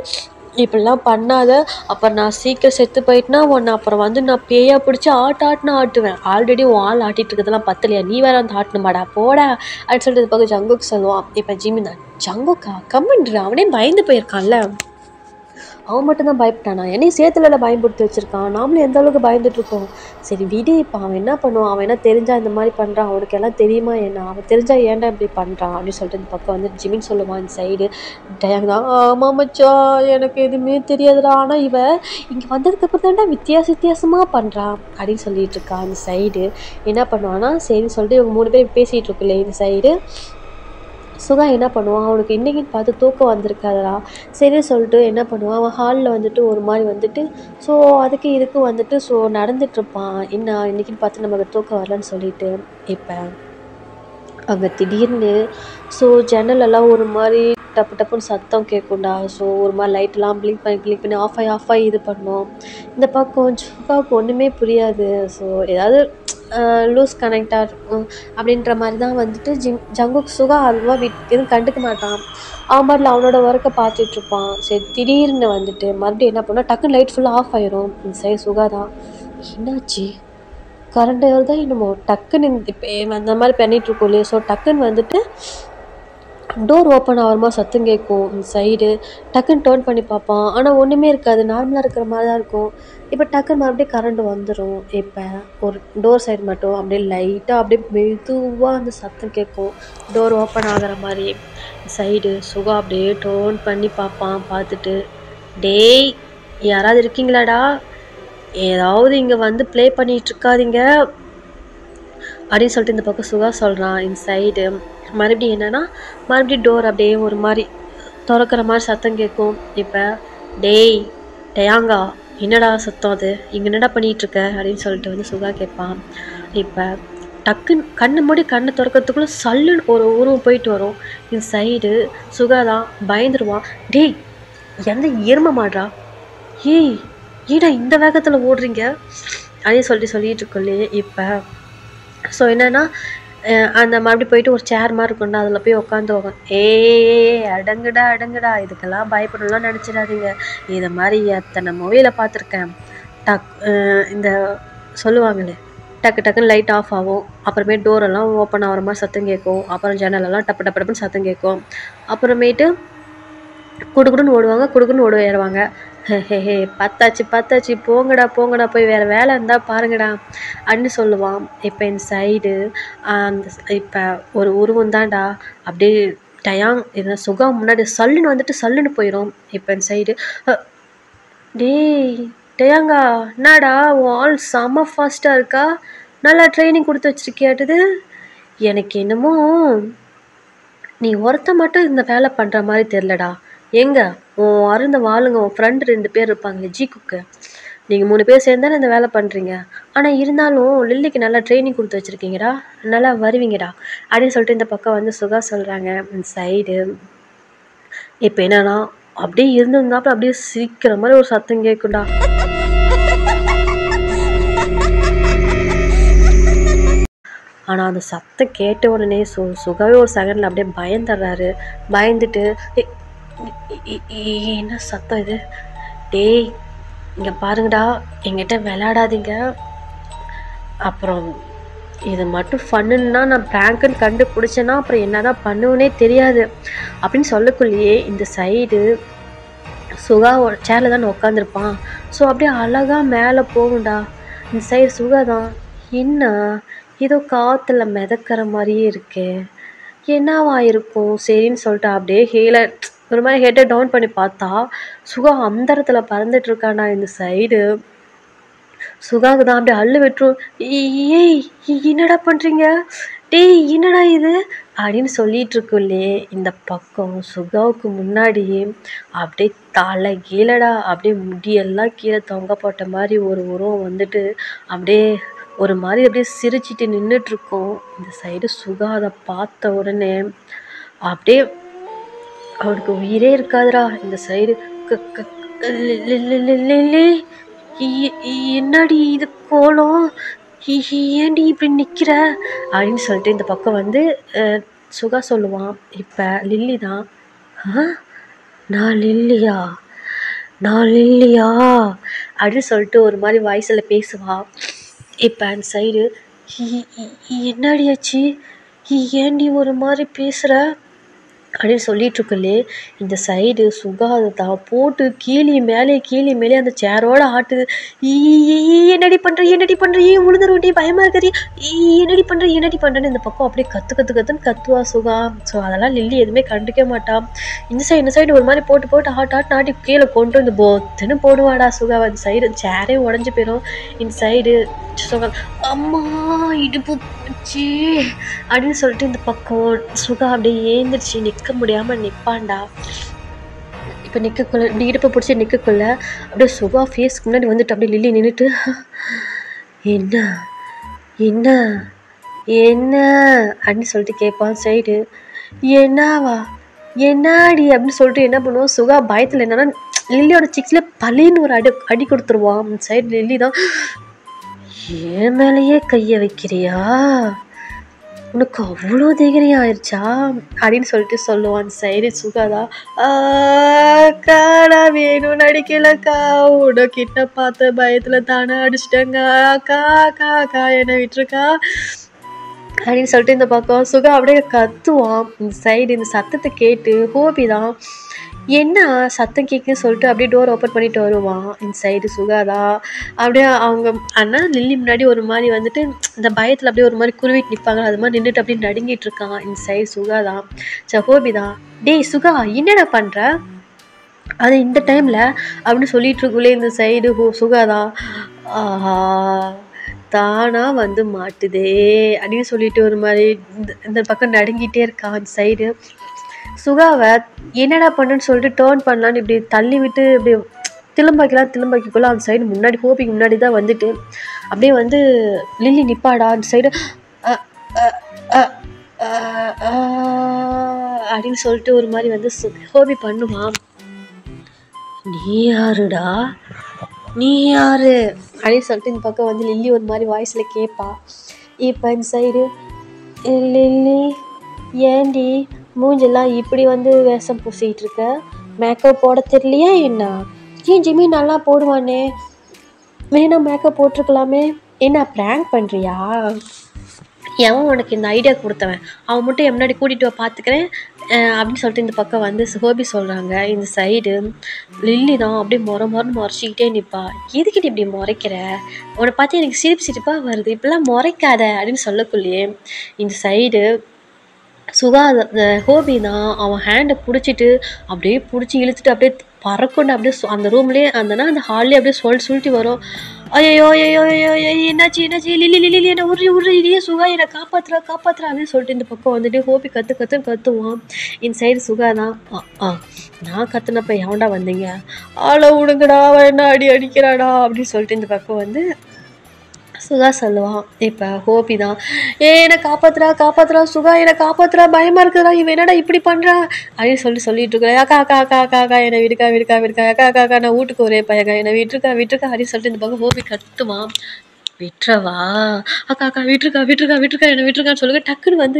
இப்படிலாம் பண்ணாத, அப்புறம் நான் சீக்கிரம் செத்து போயிட்டுனா உன்னை அப்புறம் வந்து நான் பேயா பிடிச்சி ஆட்டுவேன், ஆல்ரெடி உன் ஆள் ஆட்டிகிட்டு இருக்கிறதெல்லாம் பத்தலையா, நீ வேற வந்து ஆட்டணுமாடா போடா அப்படின்னு சொல்லிட்டு இது பக்கம் ஜங்குக்கு சொல்லுவான். இப்போ ஜிமின் தான், ஜங்குக்கா கம்மின்றா, அவனே பயந்து போயிருக்கான்ல, அவன் மட்டும் தான் பயப்பட்டானா? என்னையும் சேர்த்துல பயன்படுத்தி வச்சிருக்கான். நாமளும் எந்த அளவுக்கு பயந்துட்டுருக்கோம். சரி விடு, இப்ப அவன் என்ன பண்ணுவான்? அவன் என்ன தெரிஞ்சா இந்த மாரி பண்றான்? அவனுக்கு எல்லாம் தெரியுமா என்ன? அவன் தெரிஞ்சா ஏன்டா இப்படி பண்றான்? அப்படின்னு சொல்லிட்டு இந்த பக்கம் வந்து ஜிமின் சொல்லுவான் இந்த சைடு. டயங் தான், ஆமா மச்சான் எனக்கு எதுவுமே தெரியாதுடா. ஆனா இவ இங்க வந்ததுக்கப்புறம் தான்டா வித்தியாசமா பண்றா அப்படின்னு சொல்லிட்டு இருக்கா அந்த சைடு. என்ன பண்ணுவான்னா, சரின்னு சொல்லிட்டு இவங்க 3 பேர் பேசிட்டு இருக்குல்ல இந்த சைடு. சுகா என்ன பண்ணுவான், அவனுக்கு இன்னைக்குன்னு பார்த்து தூக்கம் வந்திருக்காதுடா. சரின்னு சொல்லிட்டு என்ன பண்ணுவான், அவன் ஹாலில் வந்துட்டு ஒரு மாதிரி வந்துட்டு ஸோ அதுக்கு இதுக்கு வந்துட்டு ஸோ நடந்துட்டுருப்பான். என்ன இன்னைக்குன்னு பார்த்து நமக்கு தூக்கம் வரலன்னு சொல்லிட்டு. இப்போ அங்கே திடீர்னு ஸோ ஜன்னலெல்லாம் ஒரு மாதிரி டப்பு டப்புன்னு சத்தம் கேட்கும்டா. ஸோ ஒரு மாதிரி லைட்லாம் பிளிங்க் பண்ணி ஆஃப் ஆகி இது பண்ணும். இந்த பக்கம் சுகாவுக்கு ஒன்றுமே புரியாது. ஸோ ஏதாவது லூஸ் கனெக்டாக இருக்கும் அப்படின்ற மாதிரி தான் வந்துட்டு ஜங்குக் சுகா அதுவாக எதுவும் கண்டுக்க மாட்டான். அவன் பாட்டில் அவனோட ஒர்க்கை பார்த்துட்ருப்பான். சரி திடீர்னு வந்துட்டு மறுபடியும் என்ன பண்ணால் டக்குன்னு லைட் ஃபுல்லாக ஆஃப் ஆயிரும். சரி சுகா தான், என்னாச்சு கரண்ட் வருதா என்னமோ, டக்குன்னு இப்போ அந்த மாதிரி பண்ணிகிட்ருக்கோம் இல்லையா. ஸோ டக்குன்னு வந்துட்டு டோர் ஓப்பன் ஆகிற மாதிரி சத்தம் கேட்கும் சைடு. டக்குன்னு டேர்ன் பண்ணி பார்ப்பான். ஆனால் ஒன்றுமே இருக்காது, நார்மலாக இருக்கிற மாதிரி தான் இருக்கும். இப்போ டக்குன்னு மறுபடியும் கரண்ட் வந்துடும். இப்போ ஒரு டோர் சைடு மட்டும் அப்படியே லைட்டாக அப்படியே மெதுவாக அந்த சத்தம் கேட்கும், டோர் ஓப்பன் ஆகிற மாதிரி. சைடு சுகா அப்படியே டேர்ன் பண்ணி பார்ப்பான். பார்த்துட்டு, டேய் யாராவது இருக்கீங்களாடா, ஏதாவது இங்கே வந்து ப்ளே பண்ணிகிட்டு இருக்காதீங்க அப்படின்னு சொல்லிட்டு இந்த பக்கம் சுகா சொல்கிறான் இந்த சைடு. மறுபடியும் என்னென்னா மறுபடியும் டோர் அப்படியே ஒரு மாதிரி திறக்கிற மாதிரி சத்தம் கேட்கும். இப்போ டேய் டயாங்கா என்னடா சத்தம் அது, இங்கே என்னடா பண்ணிகிட்ருக்க அப்படின்னு சொல்லிட்டு வந்து சுகா கேட்பான். இப்போ டக்குன்னு கண்ணு மூடி கண்ணை திறக்கிறதுக்குள்ளே சல்லுன்னு ஒரு உருவம் போயிட்டு வரும் இந்த சைடு. சுகா தான் பயந்துருவான். டேய் எந்த எருமை மாடுறா, ஏய் ஏடா இந்த வேகத்தில் ஓடுறீங்க அப்படின்னு சொல்லிட்டு இருக்கோல்லே. இப்போ ஸோ என்னென்னா அந்த மறுபடியும் போயிட்டு ஒரு சேர் மாதிரி இருக்கும்டா, அதில் போய் உட்காந்து அடங்குடா இதுக்கெல்லாம் பயப்படலாம் நினச்சிடாதீங்க. இதை மாதிரி எத்தனை மூவியில் பார்த்துருக்கேன். இந்த சொல்லுவாங்களே டக்குன்னு லைட் ஆஃப் ஆகும், அப்புறமே டோரெல்லாம் ஓப்பன் ஆகிற மாதிரி சத்தம் கேட்கும், அப்புறம் ஜன்னலெல்லாம் டப்புன்னு சத்தம் கேட்கும், அப்புறமேட்டு குடுக்குன்னு ஓடுவாங்க, குடுக்குன்னு ஏறுவாங்க. ஹே பத்தாச்சு போங்கடா போய் வேறு வேலை இருந்தால் பாருங்கடா அப்படின்னு சொல்லுவான். இப்போ இந்த சைடு அந்த இப்போ ஒரு உருவம் தான்டா அப்படியே டயாங் இந்த சுகா முன்னாடி சல்லுன்னு போயிடும். இப்போ இந்த சைடு, டேய் டயாங்கா என்னடா உன் ஆள் செம்ம ஃபாஸ்ட்டாக இருக்கா, நல்லா ட்ரைனிங் கொடுத்து வச்சிருக்கியாட்டுது. எனக்கு என்னமோ நீ ஒருத்த மட்டும் இந்த வேலை பண்ணுற மாதிரி தெரிலடா. எங்க உன் அருந்த வாளுங்க, உன் ஃப்ரெண்டு 2 பேர் இருப்பாங்க ஜி குக்கு, நீங்கள் 3 பேர் சேர்ந்தானே இந்த வேலை பண்ணுறீங்க. ஆனால் இருந்தாலும் லில்லிக்கு நல்லா ட்ரைனிங் கொடுத்து வச்சுருக்கீங்கடா, நல்லா வருவீங்கடா அப்படின்னு சொல்லிட்டு இந்த பக்கம் வந்து சுகா சொல்கிறாங்க இந்த சைடு. இப்போ என்னன்னா அப்படியே இருந்திருந்தாப்புல அப்படியே சிரிக்கிற மாதிரி ஒரு சத்தம் கேட்கும்டா. ஆனால் அந்த சத்தம் கேட்ட உடனே சுகாவே ஒரு செகண்டில் அப்படியே பயந்துடுறாரு. பயந்துட்டு என்ன சத்தம் இது, டேய் இங்கே பாருங்கடா என்கிட்ட விளையாடாதீங்க, அப்புறம் இது மட்டும் ஃபன்னுன்னா நான் ப்ராங்க்குன்னு கண்டுபிடிச்சேன்னா அப்புறம் என்ன தான் பண்ணுவேனே தெரியாது அப்படின்னு சொல்லக்குள்ளேயே இந்த சைடு சுகா ஒரு சேரில் தான் உட்காந்துருப்பான். ஸோ அப்படியே அழகாக மேலே போகும்டா இந்த சைடு. சுகா தான், என்ன ஏதோ காற்றுல மிதக்கிற மாதிரியே இருக்கே, என்னவா இருக்கும் சரின்னு சொல்லிட்டு அப்படியே ஒரு மாதிரி ஹெட்டை டவுன் பண்ணி பார்த்தா சுகா அந்த இடத்துல பறந்துட்டு இருக்கானா இந்த சைடு. சுகாவுக்கு தான் அப்படியே அள்ளு விட்டுரும். ஏய் என்னடா பண்ணுறீங்க, டேய் என்னடா இது அப்படின்னு சொல்லிட்டு இருக்குள்ளே இந்த பக்கம் சுகாவுக்கு முன்னாடியே அப்படியே தலை கீழடா அப்படியே முடியெல்லாம் கீழே தொங்க போட்ட மாதிரி ஒரு உருவம் வந்துட்டு அப்படியே ஒரு மாதிரி அப்படியே சிரிச்சிட்டு நின்றுட்டுருக்கோம் இந்த சைடு. சுகா அதை பார்த்த உடனே அப்படியே அவனுக்கு உயிரே இருக்காதுடா இந்த சைடு. என்னடி இது கோலம், ஏண்டி இப்படி நிற்கிற அப்படின்னு சொல்லிட்டு இந்த பக்கம் வந்து சுகா சொல்லுவான். இப்போ லில்லி தான், நான் லில்லியா அப்படின்னு சொல்லிட்டு ஒரு மாதிரி வாய்ஸில் பேசுவா. இப்போ அந்த சைடு, என்னடி ஆச்சு, ஏண்டி ஒரு மாதிரி பேசுகிற அப்படின்னு சொல்லிட்டுருக்குள்ளே இந்த சைடு சுகாதா போட்டு கீழி மேலே அந்த சேரோட ஆட்டுது. ஈ என்னடி பண்ணுற உழுதுருட்டி பயமாக இருக்கிறீ, என்னடி பண்ணுறேன்னு இந்த பக்கம் அப்படியே கத்துன்னு கத்துவா சுகா. ஸோ அதெல்லாம் லில்லி எதுவுமே கண்டுக்க மாட்டா. இந்த சைடு ஒரு மாதிரி போட்டு ஆட்டி கீழே கொண்டு வந்து போத்துன்னு போடுவாடா சுகா. அந்த சைடு சேரே உடஞ்சி போயிடும். இந்த சைடு சுகா அம்மா இடுப்பு போச்சு அப்படின்னு சொல்லிட்டு இந்த பக்கம் சுகா அப்படியே ஏந்திரிச்சு நிற்க முடியாமல் நிற்பான்டா. இப்போ நிற்கக்குள்ள இப்படி இடுப்பை பிடிச்சி நிற்கக்குள்ள அப்படியே சுகா ஃபேஸ்க்கு முன்னாடி வந்துட்டு அப்படியே லில்லி நின்றுட்டு என்ன என்ன என்ன அப்படின்னு சொல்லிட்டு கேட்பான். சைடு என்னவா என்னாடி அப்படின்னு சொல்லிட்டு என்ன பண்ணுவோம் சுகா பயத்தில் என்னன்னா லில்லியோட சிக்ஸில் பலின்னு ஒரு அடி கொடுத்துருவான். சைடு லில்லி தான் என் மேலேயே கையை வைக்கிறியா, உனக்கு அவ்வளோ தைரியம் ஆயிடுச்சா அப்படின்னு சொல்லிட்டு சொல்லுவான். சைடு சுகாதா அக்கா வேணும் நடிக்கலக்கா, உனக்கிட்ட பார்த்த பயத்தில் தானே அடிச்சிட்டேங்க அக்கா என்னை விட்டுருக்கா அப்படின்னு சொல்லிட்டு இந்த பக்கம் சுகா அப்படியே கத்துவான். இந்த சைடு இந்த சத்தத்தை கேட்டு ஹோபி தான் என்ன சத்தம் கேட்குன்னு சொல்லிட்டு அப்படியே டோர் ஓப்பன் பண்ணிட்டு வருவான். இந்த சைடு சுகாதா அப்படியே அவங்க அண்ணா லில்லி முன்னாடி ஒரு மாதிரி வந்துட்டு இந்த பயத்தில் அப்படியே ஒரு மாதிரி குருவிட்டு நிற்பாங்க, அது மாதிரி நின்றுட்டு அப்படியே நடுங்கிட்டு இருக்கான். இந்த சைடு சுகாதா ஹோபி தான் டேய் சுகா என்னடா பண்ணுற அது இந்த டைமில் அப்படின்னு சொல்லிட்டு இருக்குள்ளே இந்த சைடு சுகாதா ஆஹா தானா வந்து மாட்டுதே அப்படின்னு சொல்லிட்டு ஒரு மாதிரி இந்த பக்கம் நடுங்கிட்டே இருக்கான். அந்த சைடு சுகாவை என்னடா பண்ணுன்னு சொல்லிட்டு டேர்ன் பண்ணலான்னு இப்படி தள்ளி விட்டு இப்படி திரும்பாக்கிக்குள்ள அந்த சைடு முன்னாடி ஹோபிக்கு முன்னாடி தான் வந்துட்டு அப்படியே வந்து லில்லி நிப்பாடா. அந்த சைடு அப்படின்னு சொல்லிட்டு ஒரு மாதிரி வந்து ஹோபி பண்ணுவான். நீ யாருடா நீ யாரு அப்படின்னு சொல்லிட்டு இந்த பக்கம் வந்து லில்லி ஒரு மாதிரி வாய்ஸில் கேட்பா. இப்போ இந்த சைடு லில்லி ஏண்டி மூஞ்செல்லாம் இப்படி வந்து வேஷம் பூசிக்கிட்டு இருக்க, மேக்கப் போட தெரியலையா என்ன, ஏன் ஜிம்மி நல்லா போடுவானே வேணா மேக்கப் போட்டிருக்கலாமே, என்ன ப்ராங்க் பண்ணுறியா, எவன் உனக்கு இந்த ஐடியா கொடுத்தவன், அவன் மட்டும் என் முன்னாடி கூட்டிகிட்டு பார்த்துக்கிறேன் அப்படின்னு சொல்லிட்டு இந்த பக்கம் வந்து ஹோபி சொல்கிறாங்க. இந்த சைடு லில்லி தான் அப்படியே முறைச்சிக்கிட்டே நிற்பா. எதுக்கிட்ட இப்படி முறைக்கிற, உன்னை பார்த்து எனக்கு சிரிப்பாக வருது, இப்படிலாம் முறைக்காத அப்படின்னு சொல்லக்குள்ளேயே இந்த சைடு சுகா ஹோபி தான் அவன் ஹேண்டை பிடிச்சிட்டு அப்படியே பிடிச்சி இழுத்துட்டு அப்படியே பறக்கொண்டு அப்படியே அந்த ரூம்லேயே அந்த ஹால்லேயே அப்படியே சுழட்டி வரும். ஐயோ என்னாச்சு லில்லி என்னை உருளையே சுகா என்னை காப்பாற்றுறா அப்படின்னு சொல்லிட்டு இந்த பக்கம் வந்துட்டு ஹோபி கத்துவான். இந்த சைடு சுகா தான் நான் கத்துனப்ப எவன்டா வந்தீங்க, ஆளை விடுங்கடா அவன் என்ன அடிக்கிறாடா அப்படின்னு சொல்லிட்டு இந்த பக்கம் வந்து சுகா சொல்லுவான். இப்போ ஹோபி தான் என்னை காப்பாத்துறா சுகா என்னை காப்பாத்துறா பயமாக இருக்குதுடா, இவன் என்னடா இப்படி பண்ணுறா அப்படின்னு சொல்லிட்டு இருக்கிறேன். அக்கா என்னை விடுக்கா அக்கா நான் வீட்டுக்கு ஒரே பையங்க என்னை விட்டுருக்கா அப்படின்னு சொல்லிட்டு இந்த பக்கம் ஹோபி கத்துவான். விட்டுறவா அக்கா விட்டுருக்கா என்னை விட்டுருக்கான்னு சொல்லுங்க. டக்குன்னு வந்து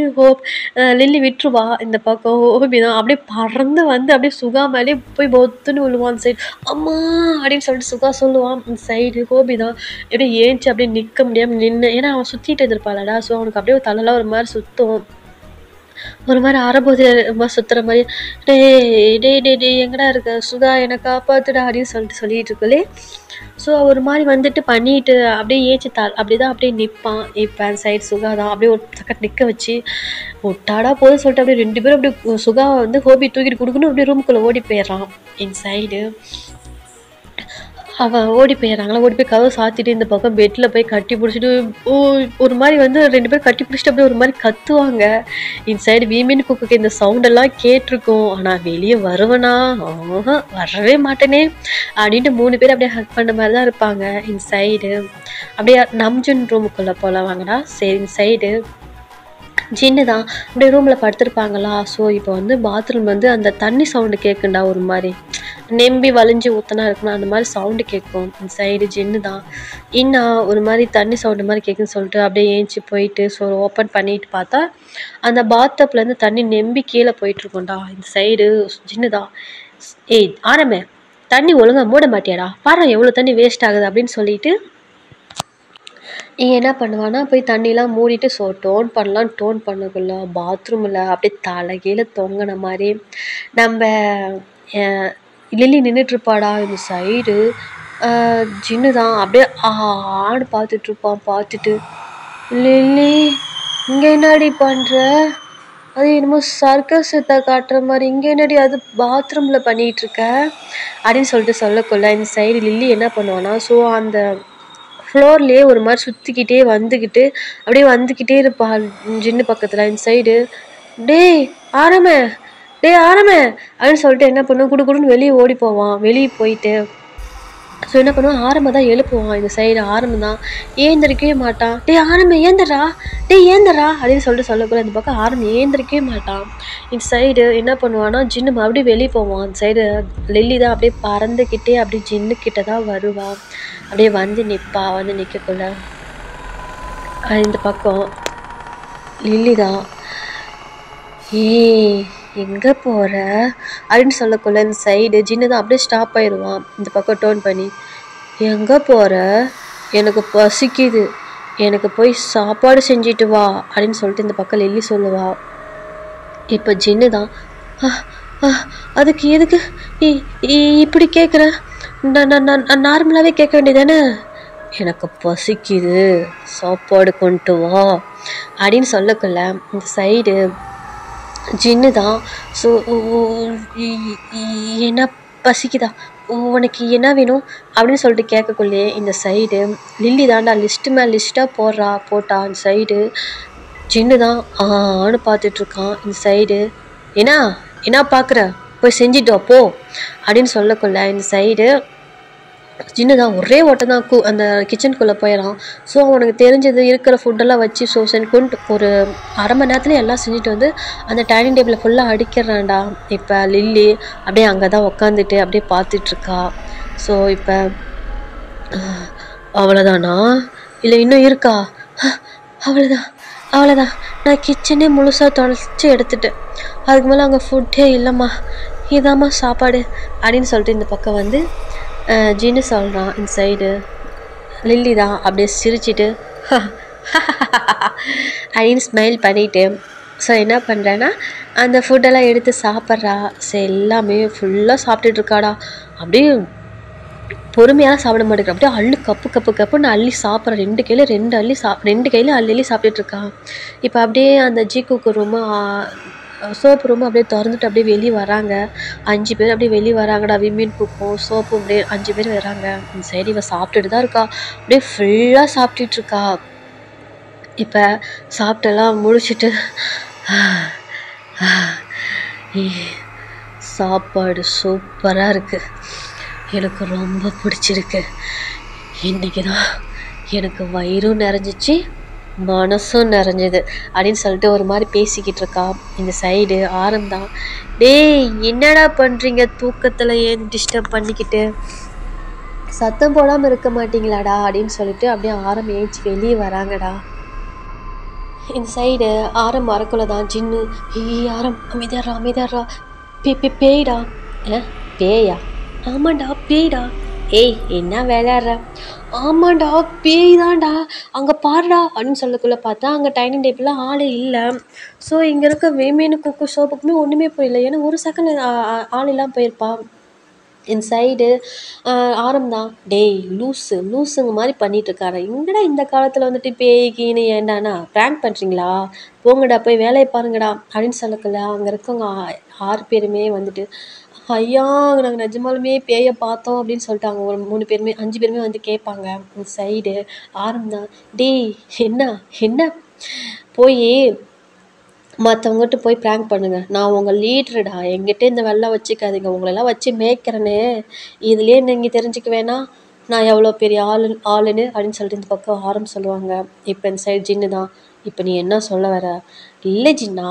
லில்லி விட்டுருவா. இந்த பக்கம் ஹோபி தான் அப்படியே பறந்து வந்து அப்படியே சுகா மேலே போய் பொத்துன்னு விழுவான். சைடு அம்மா அப்படின்னு சொல்லிட்டு சுகா சொல்லுவான். இந்த சைடு ஹோபி தான் அப்படியே ஏஞ்சி அப்படியே நிற்க முடியாமல் நின்று, ஏன்னா அவன் சுற்றிட்டு இருந்திருப்பாளடா. ஸோ அவனுக்கு அப்படியே தலைலாம் ஒரு மாதிரி சுற்றும், ஒரு மாதிரி ஆரம்போதில் சுற்றுற மாதிரி டே எங்கடா இருக்க சுகா என்னை காப்பாத்துடா அப்படின்னு சொல்லிட்டு இருக்கலே. ஸோ ஒரு மாதிரி வந்துட்டு பண்ணிட்டு அப்படியே ஏச்சி அப்படிதான் அப்படியே நிற்பான். இப்போ அந்த சைடு சுகா தான் அப்படியே ஒரு சக்கட் நிற்க வச்சு ஒட்டாடா போதும் சொல்லிட்டு அப்படியே 2 பேரும் அப்படியே சுகாவை வந்து ஹோபி தூக்கிட்டு கொடுக்கணும் அப்படியே ரூமுக்குள்ளே ஓடி போயிடுறான். இந்த சைடு அவன் ஓடி போயிடுறாங்களா, ஓடி போய் கதவை சாத்திட்டு இந்த பக்கம் பெட்டில் போய் கட்டி பிடிச்சிட்டு ஒரு மாதிரி வந்து 2 பேரும் கட்டி பிடிச்சிட்டு அப்படியே ஒரு மாதிரி கத்துவாங்க. இந்த சைடு வீமின் குக்குக்கு இந்த சவுண்டெல்லாம் கேட்டிருக்கும், ஆனால் வெளியே வருவனா வரவே மாட்டேனே அப்படின்ட்டு 3 பேர் அப்படியே ஹக் பண்ண மாதிரி தான் இருப்பாங்க. இந்த சைடு அப்படியே நம்ஜுன் ரூமுக்குள்ளே போகலாவாங்கடா. சரி இந்த சைடு ஜின்னு தான் அப்படியே ரூமில் படுத்துருப்பாங்களா. ஸோ இப்போ வந்து பாத்ரூம் வந்து அந்த தண்ணி சவுண்டு கேட்குண்டா, ஒரு மாதிரி நெம்பி வலிஞ்சு ஊற்றினா இருக்குன்னா அந்த மாதிரி சவுண்டு கேட்கும். இந்த சைடு ஜின்னு தான் ஒரு மாதிரி தண்ணி சவுண்டு மாதிரி கேட்குன்னு சொல்லிட்டு அப்படியே ஏஞ்சி போயிட்டு ஸோ ஓப்பன் பண்ணிட்டு பார்த்தா அந்த பாத்தப்லேருந்து தண்ணி நெம்பி கீழே போயிட்டுருக்கோண்டா. இந்த சைடு ஜின்னு தான் ஆனமே தண்ணி ஒழுங்காக மூட மாட்டியாடா, பாரு எவ்வளோ தண்ணி வேஸ்ட் ஆகுது அப்படின்னு சொல்லிட்டு இவன் என்ன பண்ணுவான்னா போய் தண்ணிலாம் மூடிட்டு டோன் பண்ணலாம் டோன் பண்ணக்குள்ள பாத்ரூமில் அப்படியே தலைகீழ தொங்கின மாதிரி நம்ம லில்லி நின்றுட்டுருப்பாடா இந்த சைடு. ஜின்னு தான் அப்படியே ஆடு பார்த்துட்ருப்பான். பார்த்துட்டு லில்லி இங்கே என்னடி பண்ணுற, அது என்னமோ சர்க்கஸத்தை காட்டுற மாதிரி இங்கே என்னடி அது பாத்ரூமில் பண்ணிகிட்ருக்க அப்படின்னு சொல்லிட்டு சொல்லக்குள்ள இந்த சைடு லில்லி என்ன பண்ணுவான்னா அந்த ஃப்ளோர்லேயே ஒரு மாதிரி சுற்றிக்கிட்டே வந்துக்கிட்டே இருப்பாள் ஜின்னு பக்கத்தில். இந்த சைடு டேய் ஆரமே அப்படின்னு சொல்லிட்டு என்ன பண்ணுவோம் குடுன்னு வெளியே ஓடி போவான். வெளியே போயிட்டு ஸோ என்ன பண்ணுவான் ஆரம்பம் தான் எழுப்புவான். இந்த சைடு ஆரம்பம் தான் ஏந்திரிக்கவே மாட்டான். ஆரம்பம் ஏந்தரா அப்படின்னு சொல்லிட்டு சொல்லக்கூட இந்த பக்கம் ஆரம்பம் ஏந்திரிக்கவே மாட்டான். இந்த சைடு என்ன பண்ணுவான்னா ஜின்னு மறுபடியும் வெளியே போவான். அந்த சைடு லில்லி தான் அப்படியே பறந்துக்கிட்டே அப்படியே ஜின்னுக்கிட்ட தான் வருவான். அப்படியே வந்து நிற்கக்குள்ள இந்த பக்கம் லில்லி தான் எங்கே போகிற அப்படின்னு சொல்லக்குள்ள இந்த சைடு ஜின்னு தான் அப்படியே ஸ்டாப் ஆயிடுவான். இந்த பக்கம் டோன் பண்ணி எங்கே போகிற, எனக்கு பசிக்குது, எனக்கு போய் சாப்பாடு செஞ்சுட்டு வா அப்படின்னு சொல்லிட்டு இந்த பக்கம் லில்லி சொல்லுவா. இப்போ ஜின்னு தான் அதுக்கு எதுக்கு இப்படி கேட்குற, நான் நார்மலாகவே கேட்க வேண்டியதானே, எனக்கு பசிக்குது சாப்பாடு கொண்டு வா அப்படின்னு சொல்லக்குள்ள இந்த சைடு ஜின்னு தான் என்ன பசிக்குதா, உனக்கு என்ன வேணும் அப்படின்னு சொல்லிட்டு கேட்கக்குள்ளே இந்த சைடு லில்லி தாண்டா லிஸ்ட்டு மேலே லிஸ்ட்டாக போட்டா. இந்த சைடு ஜின்னு தான் ஆன்னு பார்த்துட்ருக்கான். இந்த சைடு என்ன பார்க்குற, போய் செஞ்சுட்டு போ அப்படின்னு சொல்லக்குள்ள இந்த சைடு ஜின்னு தான் ஒரே ஓட்டம் தான் அந்த கிச்சனுக்குள்ளே போயிடறான். ஸோ அவனுக்கு தெரிஞ்சது இருக்கிற ஃபுட்டெல்லாம் வச்சு கொண்டு ஒரு அரை மணி நேரத்துலேயே எல்லாம் செஞ்சுட்டு வந்து அந்த டைனிங் டேபிளில் ஃபுல்லாக அடிக்கிறான்டா. இப்போ லில்லி அப்படியே அங்கே தான் உக்காந்துட்டு அப்படியே பார்த்துட்ருக்கா. ஸோ இப்போ அவ்வளோதானா இல்லை இன்னும் இருக்கா, அவ்வளோதான் நான் கிச்சனே முழுசாக தொலைச்சி எடுத்துட்டேன், அதுக்கு மேலே அங்கே ஃபுட்டே இல்லைம்மா, இதாம்மா சாப்பாடு அப்படின்னு சொல்லிட்டு இந்த பக்கம் வந்து ஜின்னு சொல்கிறான். இந்த சைடு லில்லி தான் அப்படியே சிரிச்சிட்டு அப்படின்னு ஸ்மைல் பண்ணிவிட்டு ஸோ என்ன பண்ணுறேன்னா அந்த ஃபுட்டெல்லாம் எடுத்து சாப்பிட்றா. ஸோ எல்லாமே ஃபுல்லாக சாப்பிட்டுட்ருக்காடா. அப்படியே பொறுமையாக சாப்பிட மாட்டேங்கிறா. அப்படியே அள்ளு கப்புன்னு அள்ளி சாப்பிட்றா. ரெண்டு கையில அள்ளி சாப்பிட்டுட்ருக்கான். இப்போ அப்படியே அந்த ஜீக்குக்கு ரூமு சோப்பு ரூம் அப்படியே திறந்துட்டு அப்படியே வெளியே வராங்க. 5 பேர் அப்படியே வெளியே வராங்கடா. விமின் குக்கும் சோப்பும் அப்படியே 5 பேர் வராங்க. இந்த சைடு இவ சாப்பிட்டுட்டு தான் இருக்கா. அப்படியே ஃபுல்லாக சாப்பிட்டுட்ருக்கா. இப்போ சாப்பிட்டெல்லாம் முடிச்சுட்டு சாப்பாடு சூப்பராக இருக்குது, எனக்கு ரொம்ப பிடிச்சிருக்கு, இன்றைக்கி தான் எனக்கு வயிறும் நிறைஞ்சிச்சு மனசும் நிறைஞ்சது அப்படின்னு சொல்லிட்டு ஒரு மாதிரி பேசிக்கிட்டு இருக்கா. இந்த சைடு ஆரம்பம் டேய் என்னடா பண்ணுறீங்க, தூக்கத்தில் ஏன் டிஸ்டர்ப் பண்ணிக்கிட்டு சத்தம் போடாமல் இருக்க மாட்டீங்களாடா அப்படின்னு சொல்லிட்டு அப்படியே ஆரம்பம் ஏஞ்சி வெளியே வராங்கடா. இந்த சைடு ஆரம்பம் வரக்குள்ள தான் ஜின்னு ஆரம் அமைதியாடுறா பேய்டா. பேயா? ஆமாண்டா பேய்டா. ஏய் என்ன விளையாடுற? ஆமாண்டா பேய் தான்டா, அங்கே பாருடா அப்படின்னு சொல்லக்குள்ளே பார்த்தா அங்கே டைனிங் டேபிளில் ஆளே இல்லை. ஸோ இங்கே இருக்க விமீனு குக்கு சோப்புக்குமே ஒன்றுமே போயிடல. ஏன்னா ஒரு செகண்ட் ஆள் இல்லாமல் போயிருப்பா. இந்த சைடு ஆரம்பம் டேய் லூஸுங்க மாதிரி பண்ணிகிட்ருக்காரு. எங்கடா இந்த காலத்தில் வந்துட்டு பேய்கின்னு ஏண்டாண்ணா ப்ராங்க் பண்ணுறீங்களா, போங்கடா போய் வேலையை பாருங்கடா அப்படின்னு சொல்லக்குள்ள அங்கே இருக்கவங்க 6 பேருமே வந்துட்டு ஐயா நாங்கள் நிஜமாலுமே பேயை பார்த்தோம் அப்படின்னு சொல்லிட்டாங்க. ஒரு 3 பேருமே 5 பேருமே வந்து கேட்பாங்க. இந்த சைடு ஆரம்பம் டேய் என்ன போய் மற்றவங்ககிட்ட போய் ப்ராங்க் பண்ணுங்கள், நான் உங்கள் லீடருடா, எங்கிட்ட இந்த வெள்ளம் வச்சுக்காதீங்க, உங்களெல்லாம் வச்சு மேய்க்கிறேன்னு இதுலேயே நீங்கள் தெரிஞ்சுக்க வேணாம் நான் எவ்வளோ பெரிய ஆளுன்னு அப்படின்னு சொல்லிட்டு இந்த பக்கம் ஆரம்பம் சொல்லுவாங்க. இப்போ இந்த சைடு ஜின்னு தான் இப்போ நீ என்ன சொல்ல வர? இல்லை ஜின்னா